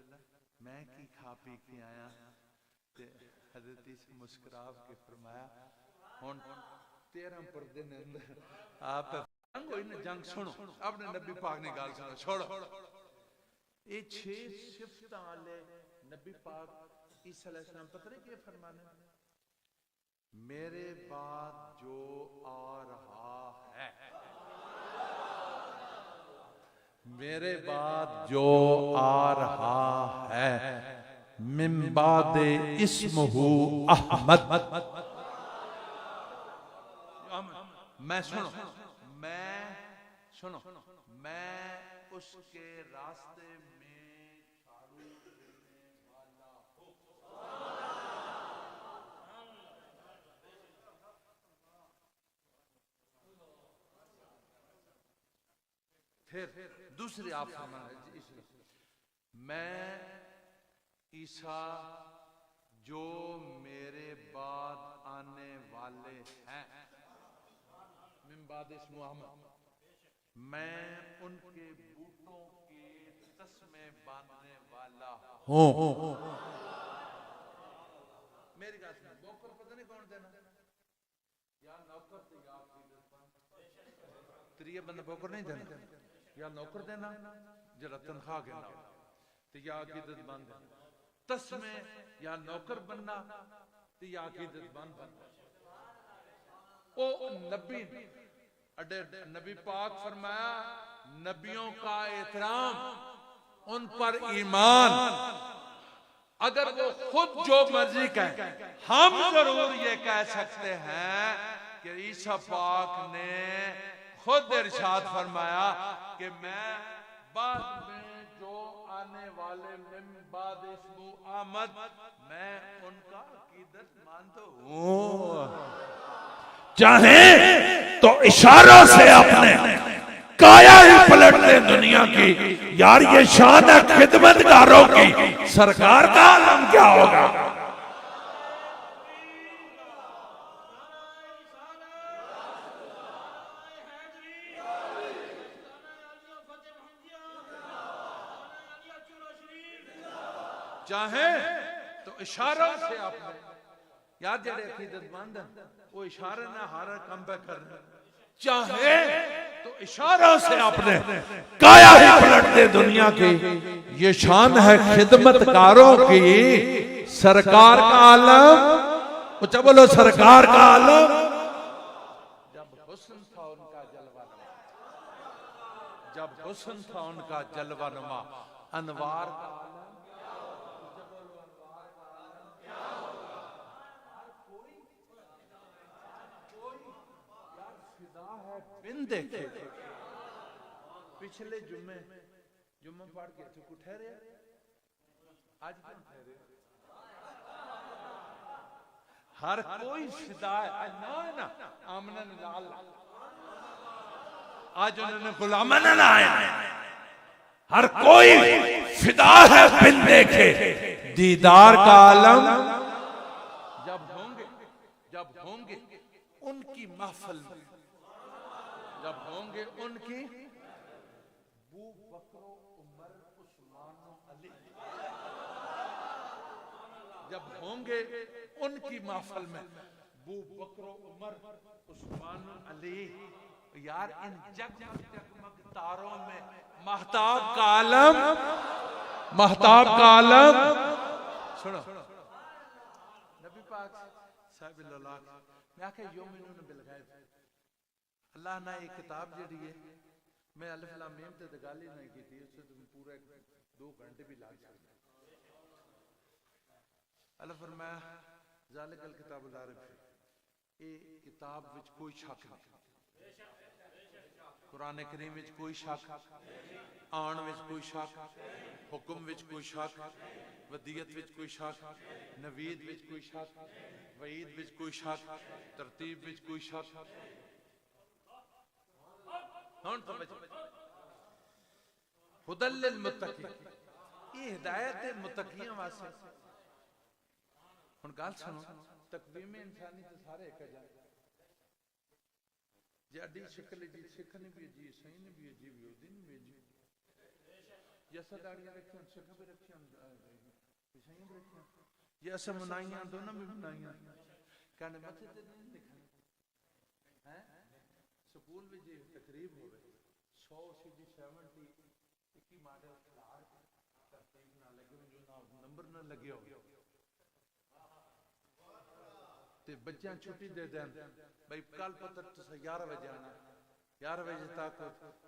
मैं की खा पी के आया ते हजरत ईसा मुस्कुरा के फरमाया हुन 13 पर्दे ने अंदर आप कोई ना जंग सुनो अपने नबी पाक ने गाल सुनो छोड़ो। ये 6 सिफतां वाले नबी पाक ईसा अलैहिस्सलाम पता नहीं क्या फरमाने मेरे बाद जो आ रहा है मेरे बाद जो आ रहा है मिन बादे इस्मुहु अहमद। मैं सुनो मैं सुनो, मैं उसके रास्ते में झाड़ू देने वाला हूं। फिर दूसरी आप मैं ईसा जो मेरे बाद आने वाले हैं, मिन बाद इस मुहम्मद, मैं उनके बूटों के तस्मे बांधने वाला हूं। मेरी बात सुनो, बोकर पता नहीं कौन देना या नौकर थे या त्रिया बंदा बोकर नहीं देना, या नौकर देना जरा तनख्वाह के नाम ते या अकीदत बंद तस्मे, या नौकर बनना ते या अकीदत बंद। ओ नबी अडे नबी पाक फरमाया, नबियों का एहतराम, उन पर ईमान, अगर वो खुद जो मर्जी कहें, हम जरूर ये कह सकते हैं कि ईसा पाक ने खुद इरशाद फरमाया कि मैं बाद में जो आने वाले मिन बाद इस्मु आमद, मैं उनका अकीदत मानता हूं। चाहे तो इशारों से अपने काया ही पलट दे दुनिया की। यार ये शान है खिदमतगारों की, सरकार का आलम क्या होगा। चाहे तो इशारों से अपने, यार जेड़े अकीदतमंद हैं वो इशारे ना हर काम पे कर रहे, चाहे तो इशारों से अपने काया ही पलट दे दुनिया की। ये शान है खिदमतकारों की, सरकार का आलम। उच्चा बोलो सरकार का आलम। जब हुस्न था उनका जलवा नुमा, जब हुस्न था उनका जलवा नुमा, अनवार का आलम। बिन देखे पिछले जुम्मे पढ़ के तो ठहरे, आज क्यों ठहरे? हर कोई फिदा है ना, आमनन लाल आज उन्होंने गुलामन लाया। हर कोई फिदा है बिन देखे, दीदार का आलम। जब होंगे उनकी महफिल में, जब होंगे उनकी बू बकरो उमर उस्मान अली, जब होंगे उनकी महफिल में बू बकरो उमर उस्मान अली। यार इन जगमग तारों में महताब का आलम, महताब का आलम। सुनो नबी पाक साहिब मैं आखे योमिनून बिल गैब, अल्लाह ने एक किताब जड़ी है, मैं अलिफ लाम मीम ते गाली नहीं की थी, उससे तुम पूरे 2 घंटे भी लाग सकते। अल्लाह फरमाया ज़ालिकल किताबुल ला रैब फीह, ये किताब विच कोई शक नहीं, कुरान करीम विच कोई शक, आन विच कोई शक, हुक्म विच कोई शक, वदियत विच कोई शक, नवीद विच कोई शक, वईद विच कोई शक, तरतीब विच कोई शक। हुदल लिल मुत्तकीन, ये हिदायत है मुत्तकियों वास्ते। हुन गल सुनो, तकवीम इंसानी ते सारे एक जा जड़ी शक्ल जी सिखन भी जी, सही ने भी जी, भी दिन भी जी, जैसा दाड़ियां रखियां सिख भी रखियां, सही भी रखियां, जैसा मनाइयां दोनों भी मनाइयां, कहने मस्जिद ते नहीं लिखने हैं, स्कूल में जी तकरीब होवे 100 सीधी 70 इक्की मॉडल खिलाड़ तरतीब ना लगे, जो ना नंबर ना लगे हो ते बच्चियां छुट्टी दे दें भाई कल पता 11 बजे आना, 11 बजे तक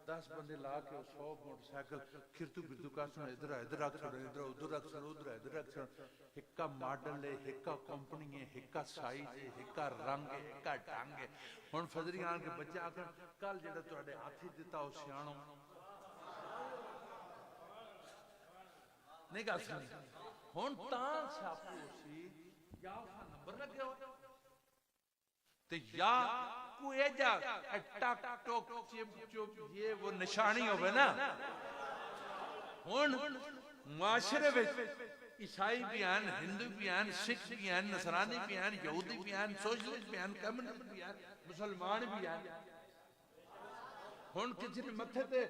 10 बंदे ला के 100 मोटरसाइकिल खिरतू बिरतू का सुन इधर रख छोड़ इधर उधर रख छोड़ उधर इधर रख छोड़ हिक्का मॉडल है हिक्का कंपनी है हिक्का साइज है हिक्का रंग है हिक्का ढंग है हुन फजरी आन के बच्चे आखन कल जेड़ा तुहाडे हाथी दिता ओ सियाणो नहीं गल सुनी हुन तां छापू सी या उसका नंबर लगे हो ते या कोई जा टक टक चिप चुप ये वो निशानी होवे ना हुन मुआशरे विच ईसाई भी हैं हिंदू भी हैं सिख भी हैं नसरानी भी हैं यहूदी भी हैं सोशलिस्ट भी हैं कम्युनिस्ट भी हैं मुसलमान भी हैं हुन किसी ने मथे ते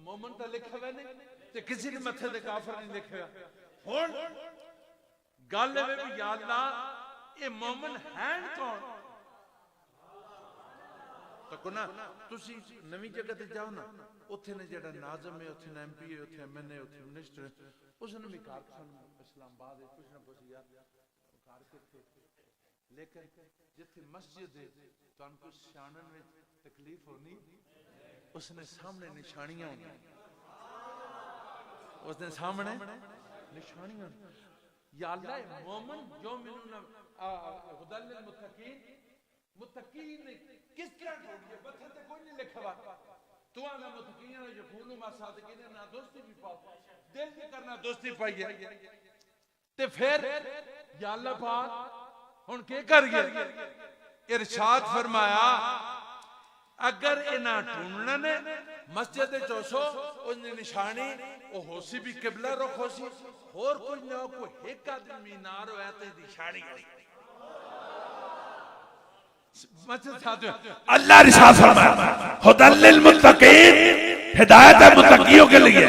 मोमन ता लिखा हुआ नहीं ते किसी ने मथे ते काफिर नहीं लिखा हुन गल है भी या अल्लाह ये मोमन हैं कौन तको ना तुसी नवी जगह ते जाओ ना उथे ने जेड़ा नाज़िम है उथे ने एमपी है उथे एमएनए उथे मिनिस्टर उसने भी कारखान इस्लामाबाद है कुछ ना कुछ यार कार के थे लेकिन जिथे मस्जिद है तुहानू कुछ शानन में तकलीफ होनी उसने सामने निशानियां होनी उसने सामने निशानियां या अल्लाह मोमिन जो मिनुना हुदल लिल मुत्तकीन मुत्तकीन किस तरह ढूंढिए बथे ते कोई नहीं लिखा हुआ तू आना मुत्तकीन ने यकूनु मा सादिकीन ना दोस्ती भी पाओ दिल भी करना दोस्ती पाइए ते फिर या अल्लाह पाक हुन के करिए इरशाद फरमाया अगर इना ढूंढना ने मस्जिद चौसो उसने निशानी ओ होसी भी किबला रुख होसी और कोई ना कोई एक आदमी मीनार होया ते निशानी अल्लाह इरशाद फरमाया हुदल लिल मुत्तकीन हिदायत है मुत्तकियों के लिए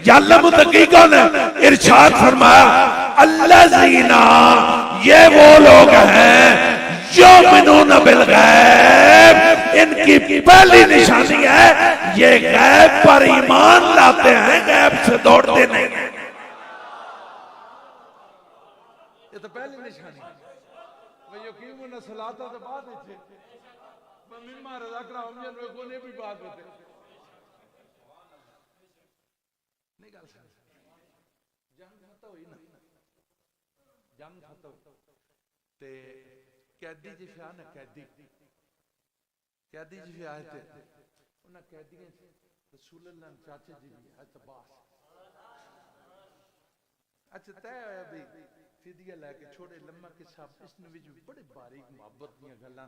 या अल्लाह मुत्तकी कौन है इरशाद फरमाया अल्लज़ीना ये वो लोग हैं युमिनून बिल गैब इनकी पहली निशानी है ये गैब पर ईमान लाते हैं गैब से दौड़ते नहीं ये तो पहली निशानी वो यकीन सलाता तो बाद थे मिम्मा रज़क़ना हम जन वे कोने भी बात होते नहीं गल जंग खत्म हुई ना जंग खत्म ते कैदी जी फिया ना कैदी जी फिया थे उन्हें कैदियों रसूलुल्लाह चाचे जी भी है तबास अच्छा तय होया भी फिदिया लेके छोड़े लम्मा के साहब इसने भी बड़े बारीक मोहब्बत दी गल्लां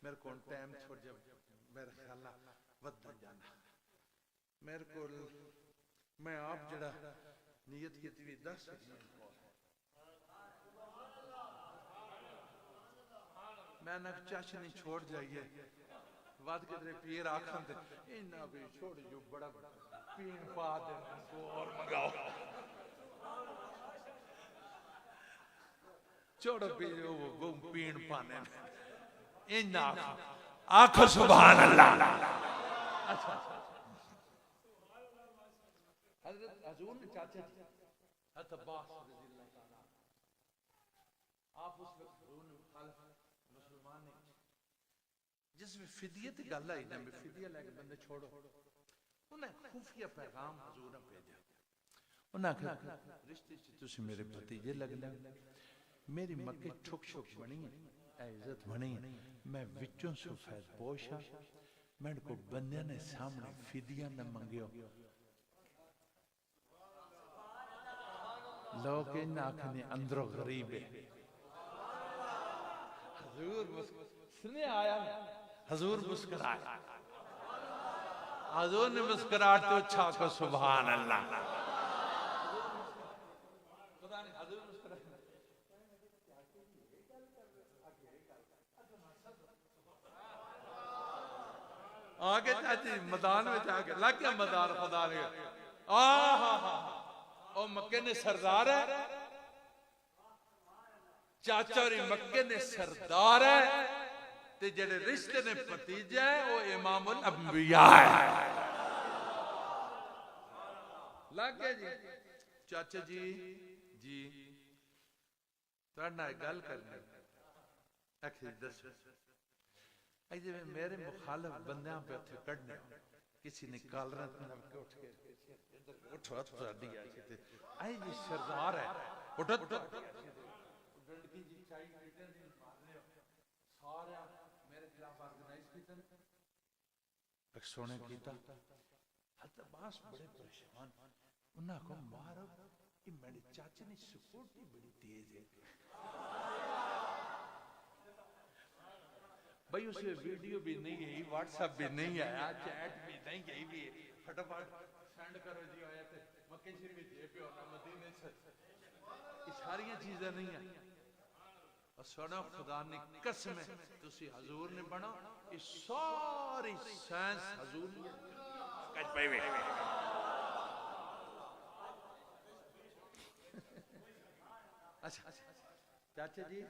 मेरे को टाइम छोड़ जब मेरे ख्याल वधदा जाना मेरे को मैं आप जड़ा नियत की भी 10 मैं ना चाच नहीं छोड़ जाइए वाद के तेरे पीर आखन दे इना भी छोड़ जो बड़ा पीन पा दे को और मंगाओ छोड़ो पी वो पीन पाने इना आखो सुभान अल्लाह अच्छा हजरत हजूर ने चाचा हज़रत अब्बास रज़ियल्लाहु ताला आप उस वक्त मुसलमान ने जिसमें फिदियत गल आई ना फिदिया लेके बंदे छोड़ो उन्हें खुफिया पैगाम हजूर ने भेजा उन्हें आखिया रिश्ते च तुसी मेरे भतीजे लगने मेरी मक्के ठुक शुक बनी है इज्जत बनी है मैं विचों सु फैज पोशा मेरे को बंदे ने सामने फिदिया न मंगियो लोग इन आखने अंदरों गरीब है हजूर सुने आया हजूर मुस्कुराया हजूर ने मुस्कुराहट तो अच्छा को सुभान अल्लाह आगे चाची मैदान में जाके लग गया मैदान खुदा ने ओ मक्के ने सरदार है चाचा और मक्के ने सरदार है ते जेड़े रिश्ते ने भतीजा है वो इमामुल अंबिया है लग गया जी चाचा जी तुहाडे नाल गल करनी आखिर दसो मेरे मुखालिफ बंदियां पे उत्थे कढ़ने किसी ने कालरा उठ के उठो तुहाडी आई जी सरदार है उठो डंडकी जी चाई रिटर्न नहीं मारने सारे मेरे खिलाफ ऑर्गेनाइज कीते सोने कीता अब्बास बड़े परेशान उन्हां को मारो कि मेरे चाचे ने सिक्योरिटी बड़ी तेज है भाई उसे वीडियो भी नहीं गई व्हाट्सएप भी नहीं आया चैट भी नहीं गई भी फटाफट सेंड करो जी आया थे मक्के शरीफ जे पे और मदीने से ये सारी चीजें नहीं है और सुनो खुदा ने कसम है तुसी हुजूर ने बनो ये सारी साइंस हुजूर ने कच पे वे अच्छा चाचा जी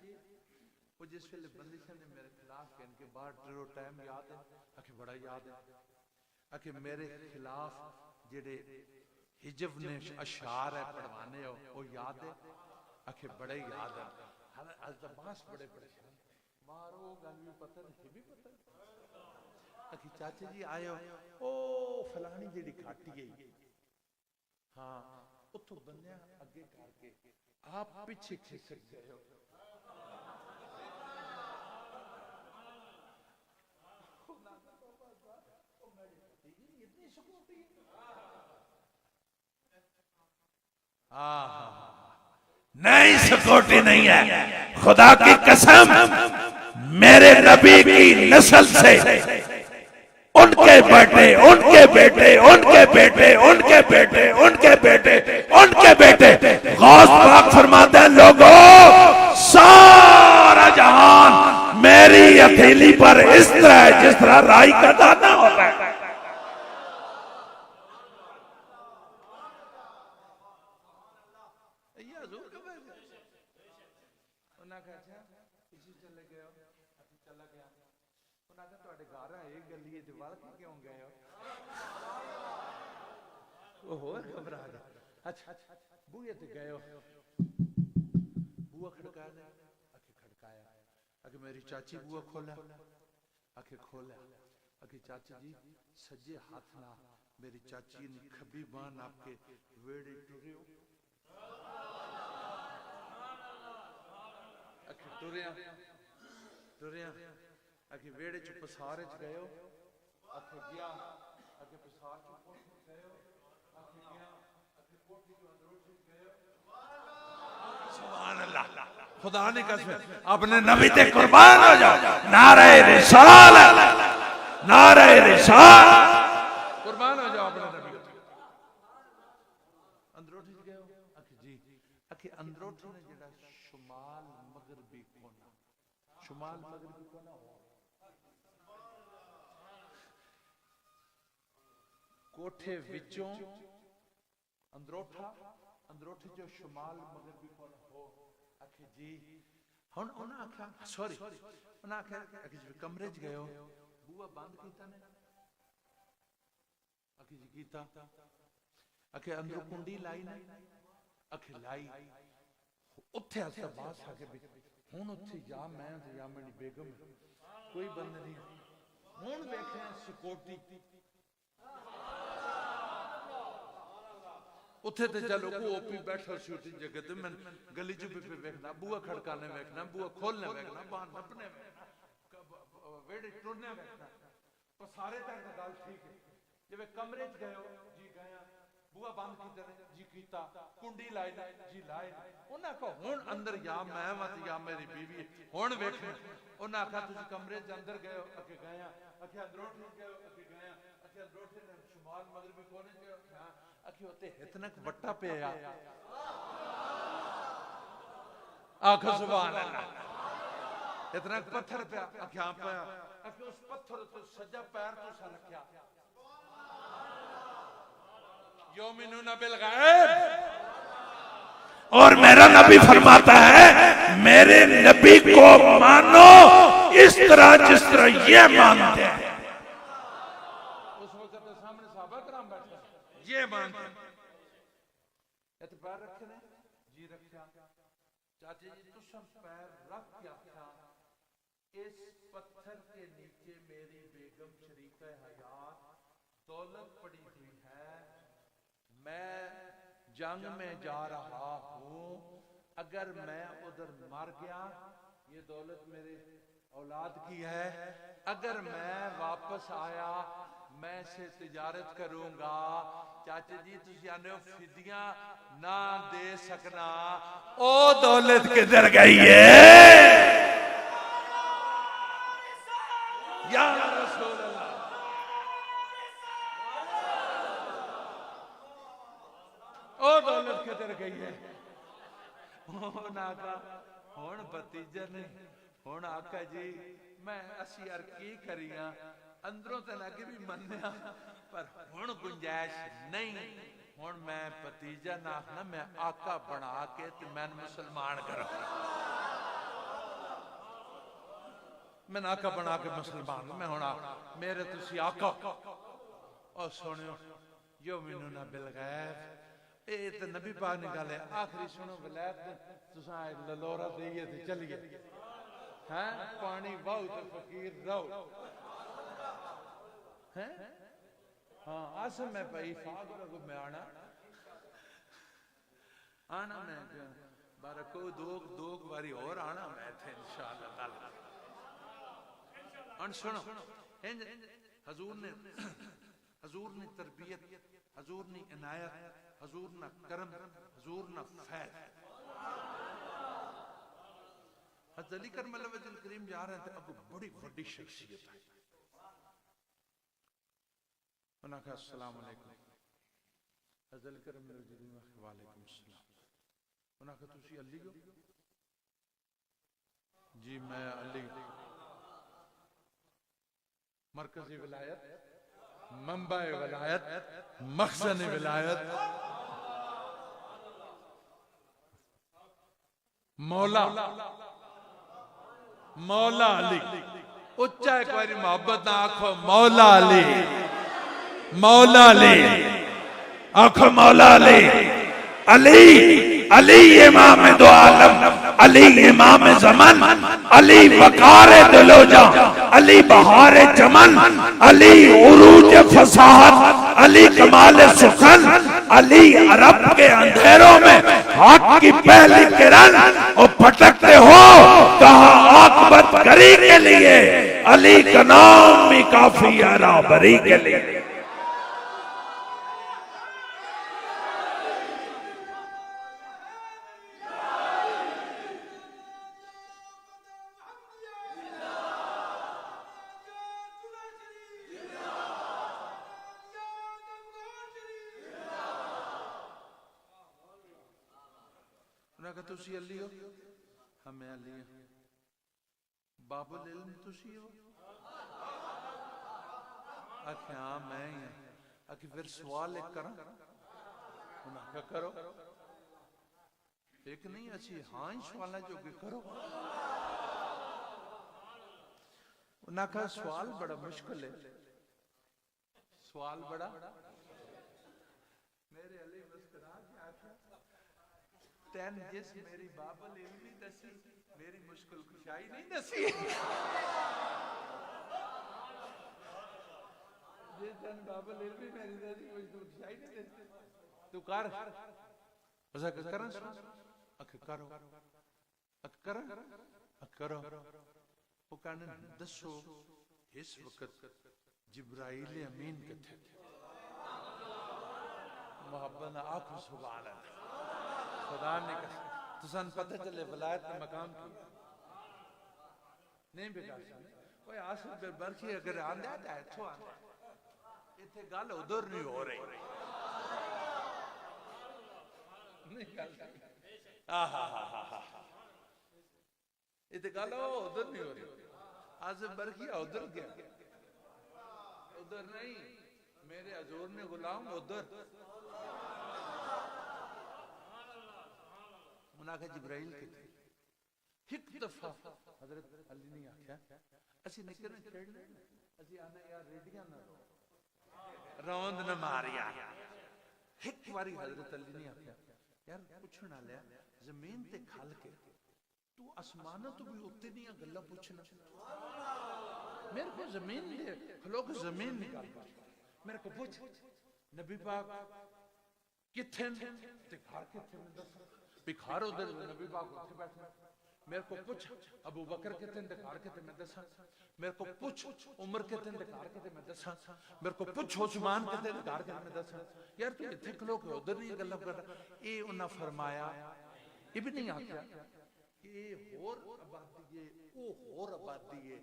वो जिस वेले बंदिशा ने मेरे खिलाफ के इनके बाद ड्रो टाइम याद है आखिर बड़ा याद है आखिर मेरे खिलाफ जेडे हिजब ने अशार है पढ़वाने हो वो याद है आखिर बड़े याद है हर अल्तबास बड़े परेशान मारो गल भी पता नहीं भी पता आखिर चाचे जी आयो ओ फलानी जेडी खाटी गई हाँ उतो बंदिया अगे करके आप पीछे खिसक गए हो नहीं सिक्योरिटी नहीं है खुदा की कसम मेरे नबी की नस्ल से उनके बेटे उनके बेटे उनके बेटे उनके बेटे उनके बेटे उनके बेटे गौस पाक फरमाते हैं लोगों सारा जहान मेरी हथेली पर इस तरह जिस तरह राई का दाना होता है अच्छा बुए ते गए बुआ खड़काया आके खड़काया आके मेरी चाची बुआ खोला आके खोला आके चाची जी सज्जे हाथ ना मेरी चाची ने खब्बी बांह आपके वेड़े टुरे आके टुरिया आके वेड़े च पसारे च गए आके गया आके पसार च गए आके गया खुदा ने कसम अपने नबी ते कुर्बान हो जाओ नारे रिसालत कुर्बान हो जाओ अपने नबी अंदरोठी गए आखिर जी आखिर अंदरोठी ने जेड़ा शुमाल मगरबी कोना कोठे विचों अंदरोठी जो शुमाल मगरबी कोना हो आखे जी हुन उन्हें आख्या सॉरी उन्हें आख्या आखे जी कमरे च गए हो बुआ बंद कीता ने आखे जी कीता आखे अंदरों कुंडी लाई ना आखे लाई उत्थे अस बास आके भी हुन उत्थे या मैं ते या मेरी बेगम कोई बंद नहीं हुन देखे सिक्योरिटी उथे ते चलो को ओपी बैठा शूटिंग जगह ते मैं गली च भी देखना बुआ खड़काने देखना बुआ खोलने देखना बाहर नपने वेड़े टुरने देखना तो सारे तक गल ठीक है जब कमरे च गए जी गया बुआ बंद कीते जी कीता कुंडी लाई जी लाए उन्हां को हुन अंदर या मैं मत या मेरी बीवी हुन वेखना उन्हां आखा तुसी कमरे च अंदर गए अगे गया अखे अंदरों गए अगे गया अखे अंदरों शुमाल मगरबी कोने गए आखि होते इतनक वट्टा पे आखो सुभान अल्लाह इतना पत्थर पे आखि आप पे आखि उस पत्थर तो सज्जा पैर तो सा रखया युमिनुना बिल गैब और मेरा नबी फरमाता है मेरे नबी को मानो इस तरह जिस तरह ये मानते हैं उस वक्त सामने साहबा कराम बैठे ये मानते हैं पैर रखे ने जी रखा चाची जी तुम पैर रख के आख्या इस पत्थर के नीचे मेरी बेगम शरीका हयात दौलत पड़ी हुई है, मैं जंग में जा रहा हूं, अगर मैं उधर मर गया ये दौलत मेरे औलाद की है, अगर मैं वापस आया मैं से तिजारत करूंगा। चाचा जी तुसी आने हो फिदियां ना दे सकना, ओ दौलत किधर गई है या रसूल अल्लाह। ओ दौलत किधर गई है? हुण भतीजा ने हुण आका जी मैं असी यार की करिया, अंदरों तो लगे भी मन्या पर हुण गुंजाइश नहीं। हुण मैं भतीजा ना आखना, मैं आका बना के ते मैं मुसलमान करा, मैं आका बना के मुसलमान मैं हुण मेरे तुसी आका। और सुनियो यो मैनू ना बिलगैर ये तो नबी पाक ने गल है आखिरी सुनो वलैत तुसा ललोरा देइए ते चलिए हैं पानी बहुत फकीर रहो हैं। हाँ आस मैं भाई फागर को मैं आना मैं बारको दो बारी और आना मैं थे इंशाअल्लाह ताला। सुनो हजूर ने तरबियत, हजूर ने इनायत, हजूर ना करम, हजूर ना फैज। हज़रत अली करमल्लाहु वजहुल करीम जा रहे थे, अब बड़ी बड़ी शख्सियत है। उन्होंने कहा अस्सलाम वालेकुम। हज़रत अली करमल्लाहु वजहुल करीम वालेकुम सलाम। उन्होंने कहा तुसी अली हो? जी मैं अली। मरकज़ी विलायत, मंबाए विलायत, मखज़न विलायत, मौला मौला अली। उच्चा एक बारी मोहब्बत ना आखो मौला अली, मौला अली आखो मौला अली। अली अली इमाम दो आलम, अली इमाम ज़मान, अली वकार दिलोजा, अली बहार चमन, अली उरूज फसाहत, अली कमाल सुखन, अली अरब के अंधेरों में हक की पहली किरण। और भटकते हो कहा आकबत करी के लिए, अली का नाम भी काफी है राबरी के लिए। तुसी अली हो? हाँ मैं अली हूं। बाबुल इल्म तुसी हो? आखे हाँ मैं ही हूं। आखे फिर सवाल एक करा? उन्हें करो। एक नहीं अच्छी हाँ ही सवाल जो कि करो। उन्हें कहा सवाल बड़ा मुश्किल है। सवाल बड़ा मेरे अली मुस्कुरा के आखा तैन जिस मेरी बाबुल इल्मी दसी मेरी मुश्किल कुशाई नहीं दसी। जिस तैन बाबुल इल्मी मेरी दसी मुश्किल कुशाई नहीं दसी तू कर ऐसा करन अख करो अख कर अख करो। वो कहने दसो इस वक्त जिब्राइल अमीन किथे? मोहब्बत ना आखो सुभान अल्लाह। खुदा ने कहा तुसान पता चले वलायत के मकाम की नहीं बिगाड़ कोई आसिफ बरखी अगर आंदा है तो आंदा इथे गल उधर नहीं हो रही नहीं गल इथे गल उधर नहीं हो रही। आसिफ बरखी उधर गया उधर नहीं मेरे हजूर ने गुलाम उधर। उन्हें जिब्राइल किथे? एक दफा हजरत अली ने आख्या असि निकल खेड़ने असि आने यार रेडियां ना रौंद न मारिया। एक बारी हजरत अली ने आख्या यार पूछना लिया जमीन ते खल के तू आसमाना तो भी उत्ते नहीं गल्ला पूछना, मेरे को जमीन दे, खलो को जमीन निकाल, मेरे को पूछ नबी पाक किथे ते घर किथे में दस भिखार उधर नबी पाक उठे बैठे, मेरे को पूछ अबू बकर किथे ते घर किथे मैं दसा, मेरे को पूछ उमर किथे ते घर किथे मैं दसा, मेरे को पूछ उस्मान किथे ते घर किथे मैं दसा। यार तू इथे खलो के उधर नहीं गल्ला कर, ए उन्हें फरमाया इब्न नहीं आख्या ये होर आबादी है ओ होर आबादी है,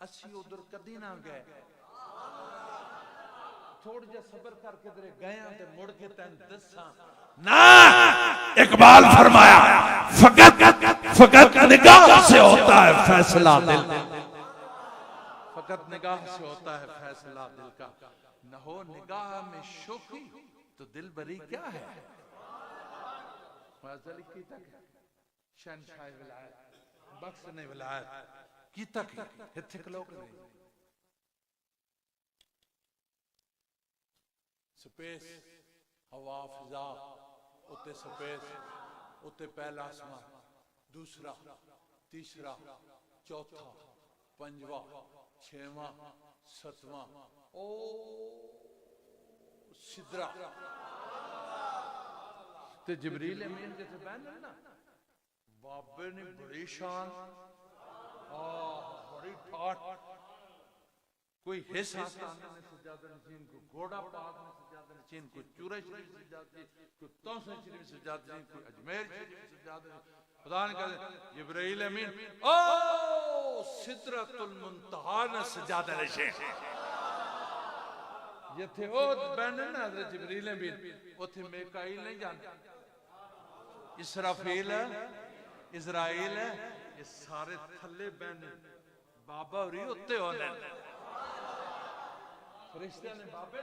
असी उधर कदी ना गए, थोड़ा जा सबर करके तेरे गए ते मुड़ के तैन दसा ना। इकबाल फरमाया फकत फकत निगाह से होता है फैसला दिल, फकत निगाह से होता है फैसला दिल का, न हो निगाह में शोखी तो दिल बरी क्या है। की तक शहनशाह विलायत बख्श ने विलायत की तक इत्थे लोग नहीं स्पेस हवा फिजा उते स्पेस उते पहला आसमान दूसरा तीसरा चौथा पंजवा छेवां सतवां ओ सिदरा ते जिब्रील अमीन जिथे बैठे ना बाबे ने बड़ी शान बड़ी ठाठ, कोई हिस्सा ने सजादा नशीन, कोई घोड़ा पाक ने सजादा नशीन, कोई चूरा शरीफ सजादा, कोई तौसा शरीफ सजादा, कोई अजमेर शरीफ सजादा। खुदा ने कहा जिब्रील अमीन ओ सिदरतुल मुंतहा ने सजादा नशीन, जिथे ओ बैठे ना हज़रत जिब्रील अमीन उथे मीकाईल नहीं जानता, इसराफील है इजराइल है, ये सारे थले बहने बाबा और उत्ते होने फरिश्ते ने बाबे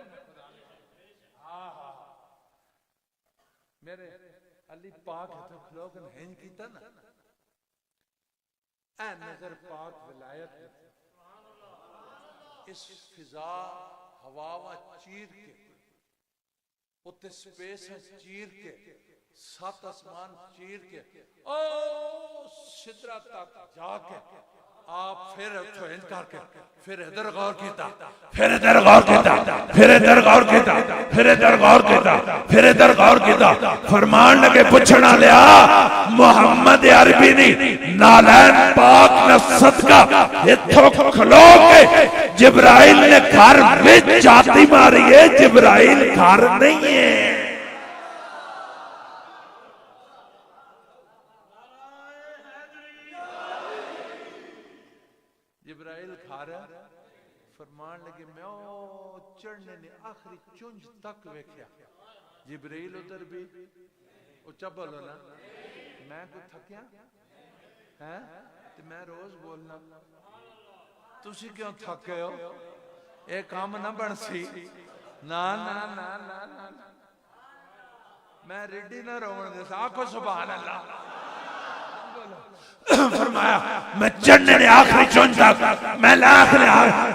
मेरे अली पाक तो लोग हैं कीता ना ए नजर पाक विलायत इस फिजा हवा चीर के उत्ते स्पेस चीर के सात आसमान चीर के ओ सिदरा तक जाके आप फिर इनकार के फिर इधर गौर कीता, फिर इधर गौर कीता, फिर इधर गौर कीता, फिर इधर गौर कीता, फिर इधर गौर कीता, फरमान लगे पुछना लिया मोहम्मद अरबी नहीं नालैन पाक न सदका इथों खलो के जिब्राइल ने घर में जाती मारी है, जिब्राइल घर नहीं है। जिब्राइल खारा फरमान लगे मैं चढ़ने ने आखिरी चुंझ तक वेख्या, जिब्राइल उधर भी उच्चा बोलो ना, मैं को थकिया है ते मैं रोज बोलना तुसी क्यों थके हो, ये काम ना बन सी ना ना ना ना ना मैं रेडी ना रोवन दे आखो सुभान अल्लाह। फरमाया मैं चढ़ने ने आखिरी चुंझ तक, मैं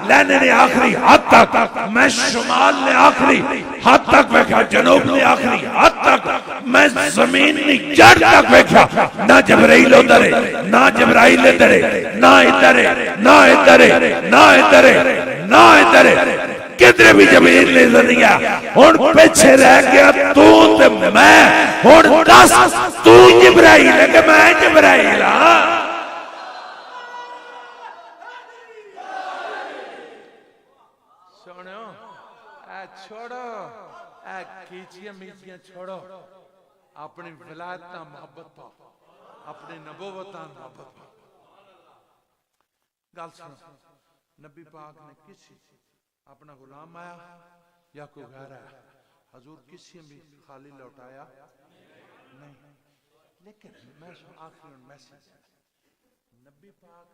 लेने ने आखिरी हद तक, मैं शुमाल ने आखिरी हद तक वेख्या, जनूब ने आखिरी हद तक, मैं जमीन ने जड़ तक वेख्या, ना जिब्राइल उधर है ना जिब्राइल इधर है, ना इधर है ना इधर है ना इधर है ना इधर है, किधरे भी जमीन नजर नहीं आया। हुण पीछे रह गया तू ते मैं, हुण दस तू जिब्राइल है कि मैं जिब्राइल हां। सुनो ए छोड़ो ए कीचियां मीचियां छोड़ो, अपनी विलायत का मोहब्बत पाओ, अपनी नबूवत का मोहब्बत पाओ। गल सुनो नबी पाक ने किसी अपना गुलाम आया या कोई गैर आया, हजूर किसी भी खाली लौटाया नहीं, लेकिन मैं आखिर मैसेज नबी पाक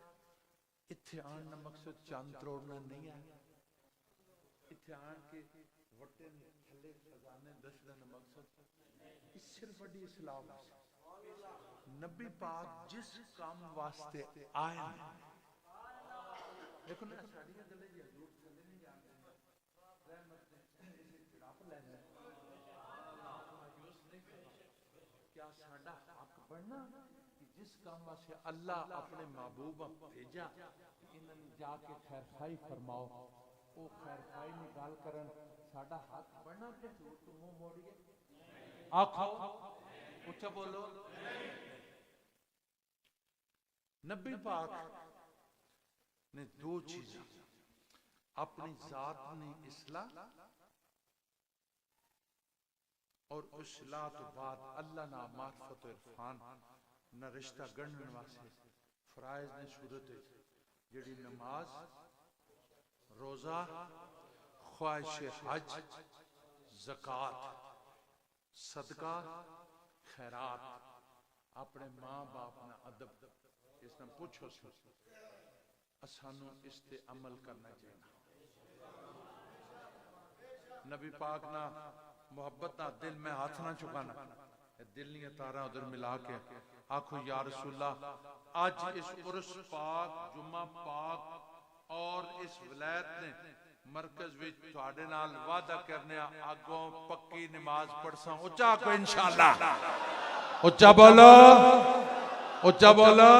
इत्थे आने का मकसद चंद तोड़ना नहीं है, इत्थे आन के वटे थले खजाने दसने का मकसद सिर्फ बड़ी इस्लाह नबी पाक जिस काम वास्ते आए देखो ना साड़ियां गले दी हजूर थले नहीं जाते रहमत ने इसे चिड़ाप लेना मायूस नहीं करना, क्या साडा हक बनना कि जिस काम वास्ते अल्लाह अपने महबूब भेजा इन्होंने जाके खैर खाई फरमाओ, वो खैर खाई निकाल करन साडा हाथ बढ़ना के झूठ मुंह मोड़िए आखो उच्चा बोलो। नबी पाक ने दो चीजें अपनी जात ने इस्लाह और उस इस्लाह तो बाद अल्लाह ना मार्फत और इरफान न रिश्ता गढ़ने वास्ते फराइज ने सूरत जड़ी नमाज रोजा ख्वाहिश हज ज़कात सदका खैरात अपने मां बाप ना अदब इसने पूछो सानू इस ते अमल करना चाहिए। नबी पाक ना मोहब्बत ना दिल में हाथ ना चुकाना, दिल नहीं तारा उधर मिला के आखो या रसूलल्लाह आज इस उर्स पाक जुम्मा पाक और इस विलायत ने मरकज विच तुहाडे नाल वादा करने आगों पक्की नमाज पढ़सा उच्चा को इंशाअल्लाह उच्चा बोलो उच्चा बोलो।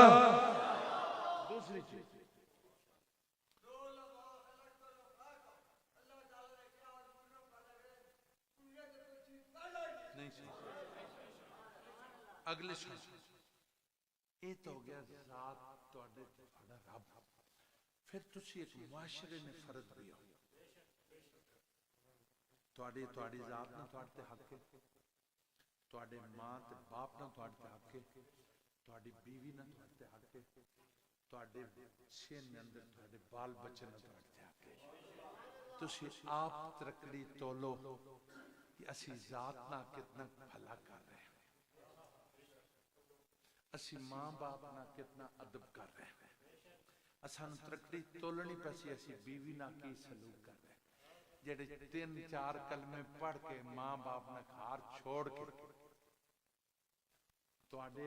दूसरी चीज नहीं अगले ये तो हो गया जात तुहाडे तुहाडा रब, फिर तुसी एक मुआशरे ने फर्ज भी हो तुहाडी तुहाडी जात ना तुहाडे ते हक है, तुहाडे मां ते बाप ना तुहाडे ते हक है, तुहाडी बीवी ना तुहाडे ते हक है, तुहाडे छे ने अंदर तुहाडे बाल बच्चे ना तुहाडे ते हक है। तुसी आप तरकड़ी तोलो कि असी जात ना कितना भला कर रहे हैं, असी मां बाप ना कितना अदब कर रहे हैं, असानू तरक्की तोलनी पैसी असी बीवी ना की सलूक कर रहे हैं। जेडे 3-4 कलमे पढ़ के मां बाप ने घर छोड़ के तुहाडे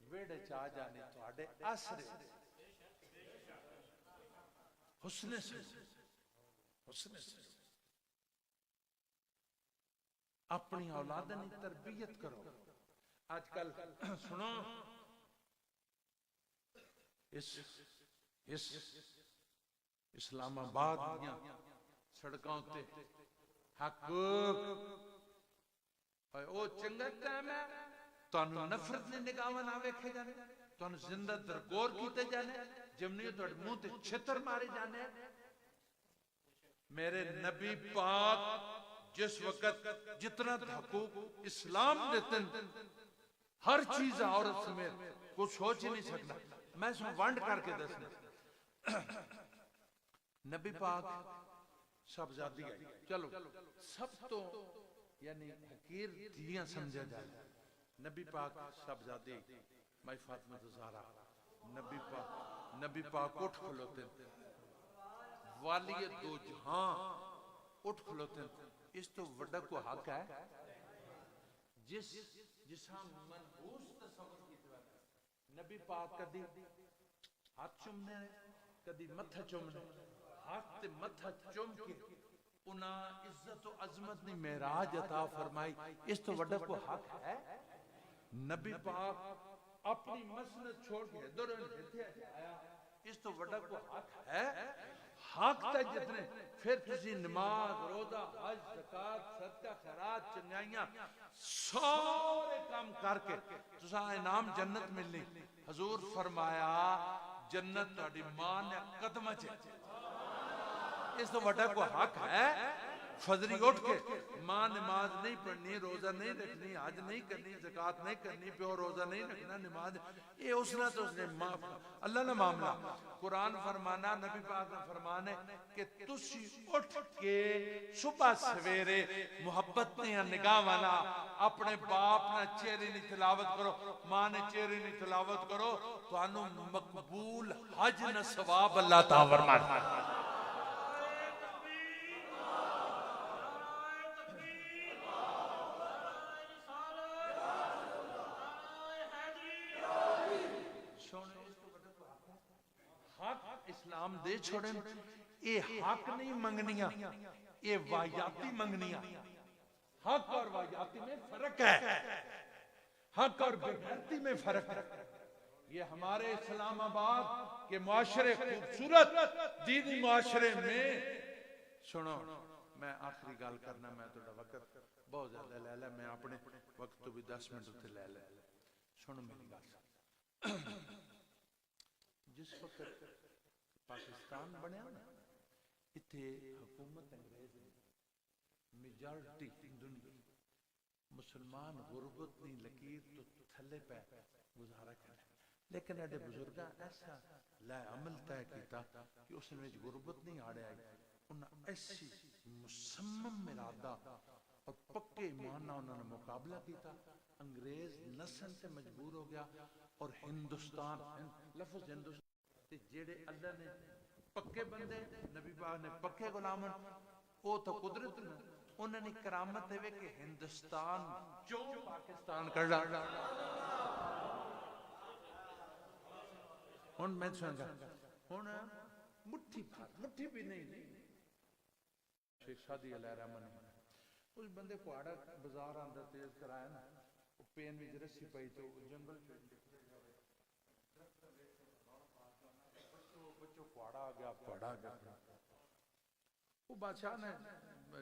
वेड़े च आ जाने तुहाडे आसरे हुस्ने से अपनी औलाद की तरबियत करो। आजकल सुनो इस इस्लामाबाद दियां सड़कों ते हक ओ चंगा टाइम है तुहानू नफरत दी निगाहां नाल वेखे जाने, तुहानू जिंदा दरगोर कीते जाने, जिमनी तुहाडे मुंह ते छितर मारे जाने। मेरे नबी पाक जिस वक्त जितना हकूक इस्लाम देते हर चीज औरत समेत कुछ सोच ही नहीं सकता, मैं इसमें वंड करके दसना। नबी पाक साहबजादी है, चलो सब तो यानी हकीर धियां समझा जाए। नबी पाक साहबजादी माई फातिमा ज़हरा नबी पाक उठ खलोते वालिय दो जहां उठ खलोते, इस तो वड्डा को हक है जिसा मनहूस तसव्वुर कीता। नबी पाक कदी हाथ चुमने कदी मत्था चुमने, हाथ ते मत्था चुम के उना इज्जत और अजमत ने मेराज अता फरमाई, इस तो वड्डा को हक है। नबी पाक अपनी मसनद छोड़ के इधर आया, इस तो वड्डा को हक है। हक तक जितने फिर तुसी नमाज रोजा हज ज़कात सदका खैरात चंगाइयां सारे काम करके तुसा इनाम जन्नत मिलनी। हजूर फरमाया जन्नत तुहाडी मां ने कदम च, इस तो वड्डा को हक है। फजरी उठ के मां नमाज नहीं पढ़नी, रोजा नहीं रखनी, हज नहीं करनी, ज़कात नहीं करनी, प्यो रोजा नहीं रखना, नमाज ये उसने तो उसने अल्लाह ने मामला। कुरान फरमाना नबी पाक ने फरमाने कि तुसी उठ के सुबह सवेरे मुहब्बत ने निगाहां नाल अपने बाप ने चेहरे नी तिलावत करो, मां ने चेहरे नी तिलावत करो, तुहानू मकबूल हज न सवाब अल्लाह ताला फरमाता। इस्लाम दे छोड़े ये हक नहीं मंगनिया, ये वाहियाती मंगनिया। हक और वाहियाती में फर्क है, हक और बेगैरती में फर्क है। ये हमारे इस्लामाबाद के मुआशरे, खूबसूरत दीनी मुआशरे में। सुनो, मैं आखिरी गल करना, मैं थोड़ा वक्त बहुत ज्यादा ले लिया, मैं अपने वक्त तो भी 10 मिनट उत्ते ले लिया। सुनो मेरी गल, जिस वक्त पाकिस्तान बनया ना, इत्थे हुकूमत अंग्रेज मेजॉरिटी दुनिया मुसलमान गुरबत नहीं लकीर तो थले पै गुजारा कर, लेकिन अडे बुजुर्गा ऐसा ला अमल तय किया कि उसने गुरबत नहीं आड़े आई। उन्हें ऐसी मुसम्मम इरादा और पक्के ईमान ना उन्होंने मुकाबला किया। अंग्रेज नस्ल से मजबूर हो गया और हिंदुस्तान, लफ्ज हिंदुस्तान जेड़े अल्लाह ने पक्के बंदे, नबी पाक ने पक्के गुलाम, वो तो कुदरत ने उन्होंने करामत है कि हिंदुस्तान जो पाकिस्तान कर रहा। हुन मैं सुनगा, हुन मुट्ठी भी नहीं शेख सादी अलैहि रहमान उस बंदे को आड़ा बाजार अंदर तेज कराया ना, वो पेन में रस्सी पई तो जंगल बच्चों कुआड़ा आ गया, कुआड़ा आ गया। वो बादशाह ने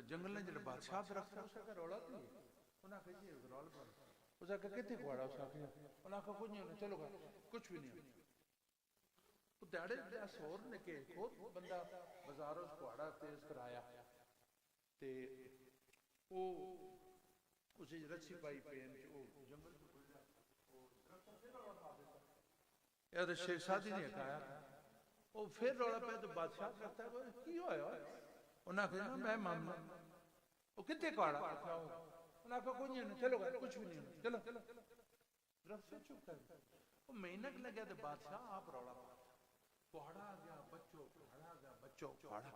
जंगल ने जो बादशाह दरख्त है उसका रौला तो नहीं, उन्हें कहा जी रौला पर उसका कितने कुआड़ा, उसका उन्हें कहा कुछ नहीं होना, चलो कुछ भी नहीं। वो दाड़े और ने के खुद बंदा बाजारों कुआड़ा तेज कराया ते वो उसे रस्सी पाई पेन वो जंगल यार शेख सादी ने कहा वो फिर रौला पाया तो बादशाह कहता है की होया, उन्हें कहा मैं मामला वो कितने कुआड़ा, उन्हें कहा कुछ नहीं, चलो कुछ भी नहीं, चलो दरख्त चुप कर। वो महीना लग गया तो बादशाह आप रौला कुआड़ा आ गया, बच्चों कुआड़ा आ गया, बच्चों कुआड़ा।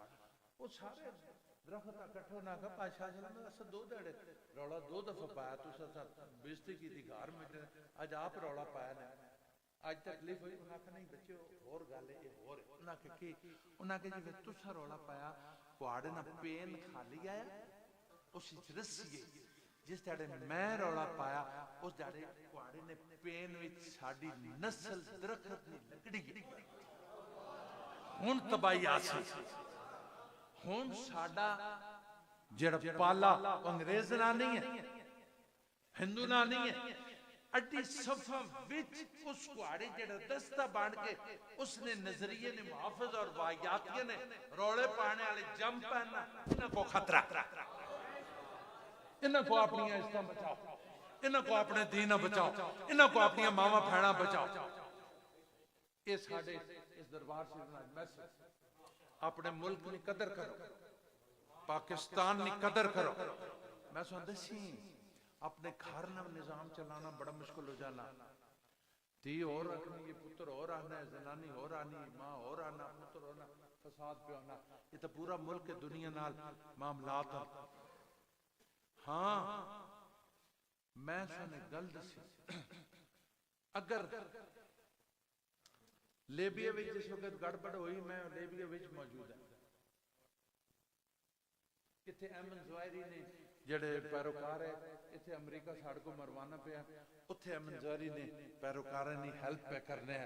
वो सारे दरख्त इकट्ठे ना का बादशाह अस दो दड़े रौला दो दफा पाया, तुस बेइज्जती की थी घर में, आज आप रौला पाया ने, आज तकलीफ हुई। उन्हें कहा नहीं बच्चे और गल है और, उन्हें कहा कि उन्हें कहा जी तुसा रौला पाया कुआड़े ना पेन खाली आया उस रस्सी जिस ध्याड़े मैं रौला पाया उस ध्याड़े कुआड़े ने पेन विच साडी नस्ल दरख्त नहीं लगड़ी। हुन तबाही आसी, हुन साडा जेड़ा पाला अंग्रेज ना नहीं है, हिंदू ना नहीं है, अड्डी सफा विच उस कुआड़े जेड़ा दस्ता बन के उसने नजरिए ने मुहाफिज और वाहियातिया ने रौले पाने वाले जम पहनना, इन्हां को खतरा, इन्हां को अपनी इज्जत बचाओ, इन्हां को अपने दीन बचाओ, इन्हां को अपनी मावा भैणा बचाओ। ये साडे इस दरबार से मैसेज, अपने मुल्क की कदर करो, पाकिस्तान की कदर करो। मैं सुन दसी अपने घर न निजाम चलाना बड़ा मुश्किल हो जाना, धी और रखनी, ये पुत्र और आना है, जनानी और आनी, माँ और आना, पुत्र होना, फसाद पे होना, ये तो पूरा मुल्क दुनिया नाल मामलात। हाँ मैं सुने गल दसी, अगर लेबिया में जिस वक्त गड़बड़ हुई, मैं लेबिया में मौजूद है, इतने अहमद ज़वाहिरी ने जेड़े पैरोकार है, इतने अमरीका साढ़े को मरवाना पे, उत्थे अहमद ज़वाहिरी ने पैरोकार ने हेल्प पे करने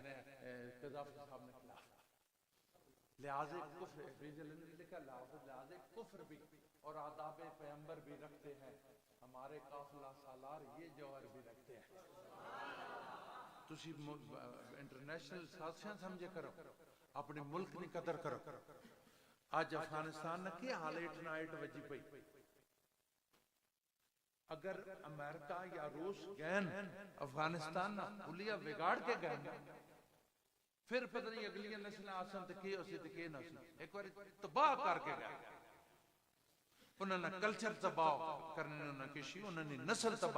कज़ाफ़ी साहब ने खिलाफ लिहाज़े कुफ्र, लिखा लिहाज़े कुफ्र भी और आदाब पैगंबर भी रखते हैं, हमारे काफिला सालार ये जौहर भी रखते हैं। तुसी इंटरनेशनल साजिशां समझे करो, अपने मुल्क की कदर करो। आज अफगानिस्तान ने क्या हाल 8 नाइट वजी पई, अगर अमेरिका या रूस गैन अफगानिस्तान ना पुलिया बिगाड़ के गए, फिर पता नहीं अगली नस्ल आसन तो के उसी तो के ना एक बार तबाह करके गए, उन्होंने कल्चर तबाह करने उन्होंने किसी उन्होंने नस्ल तबाह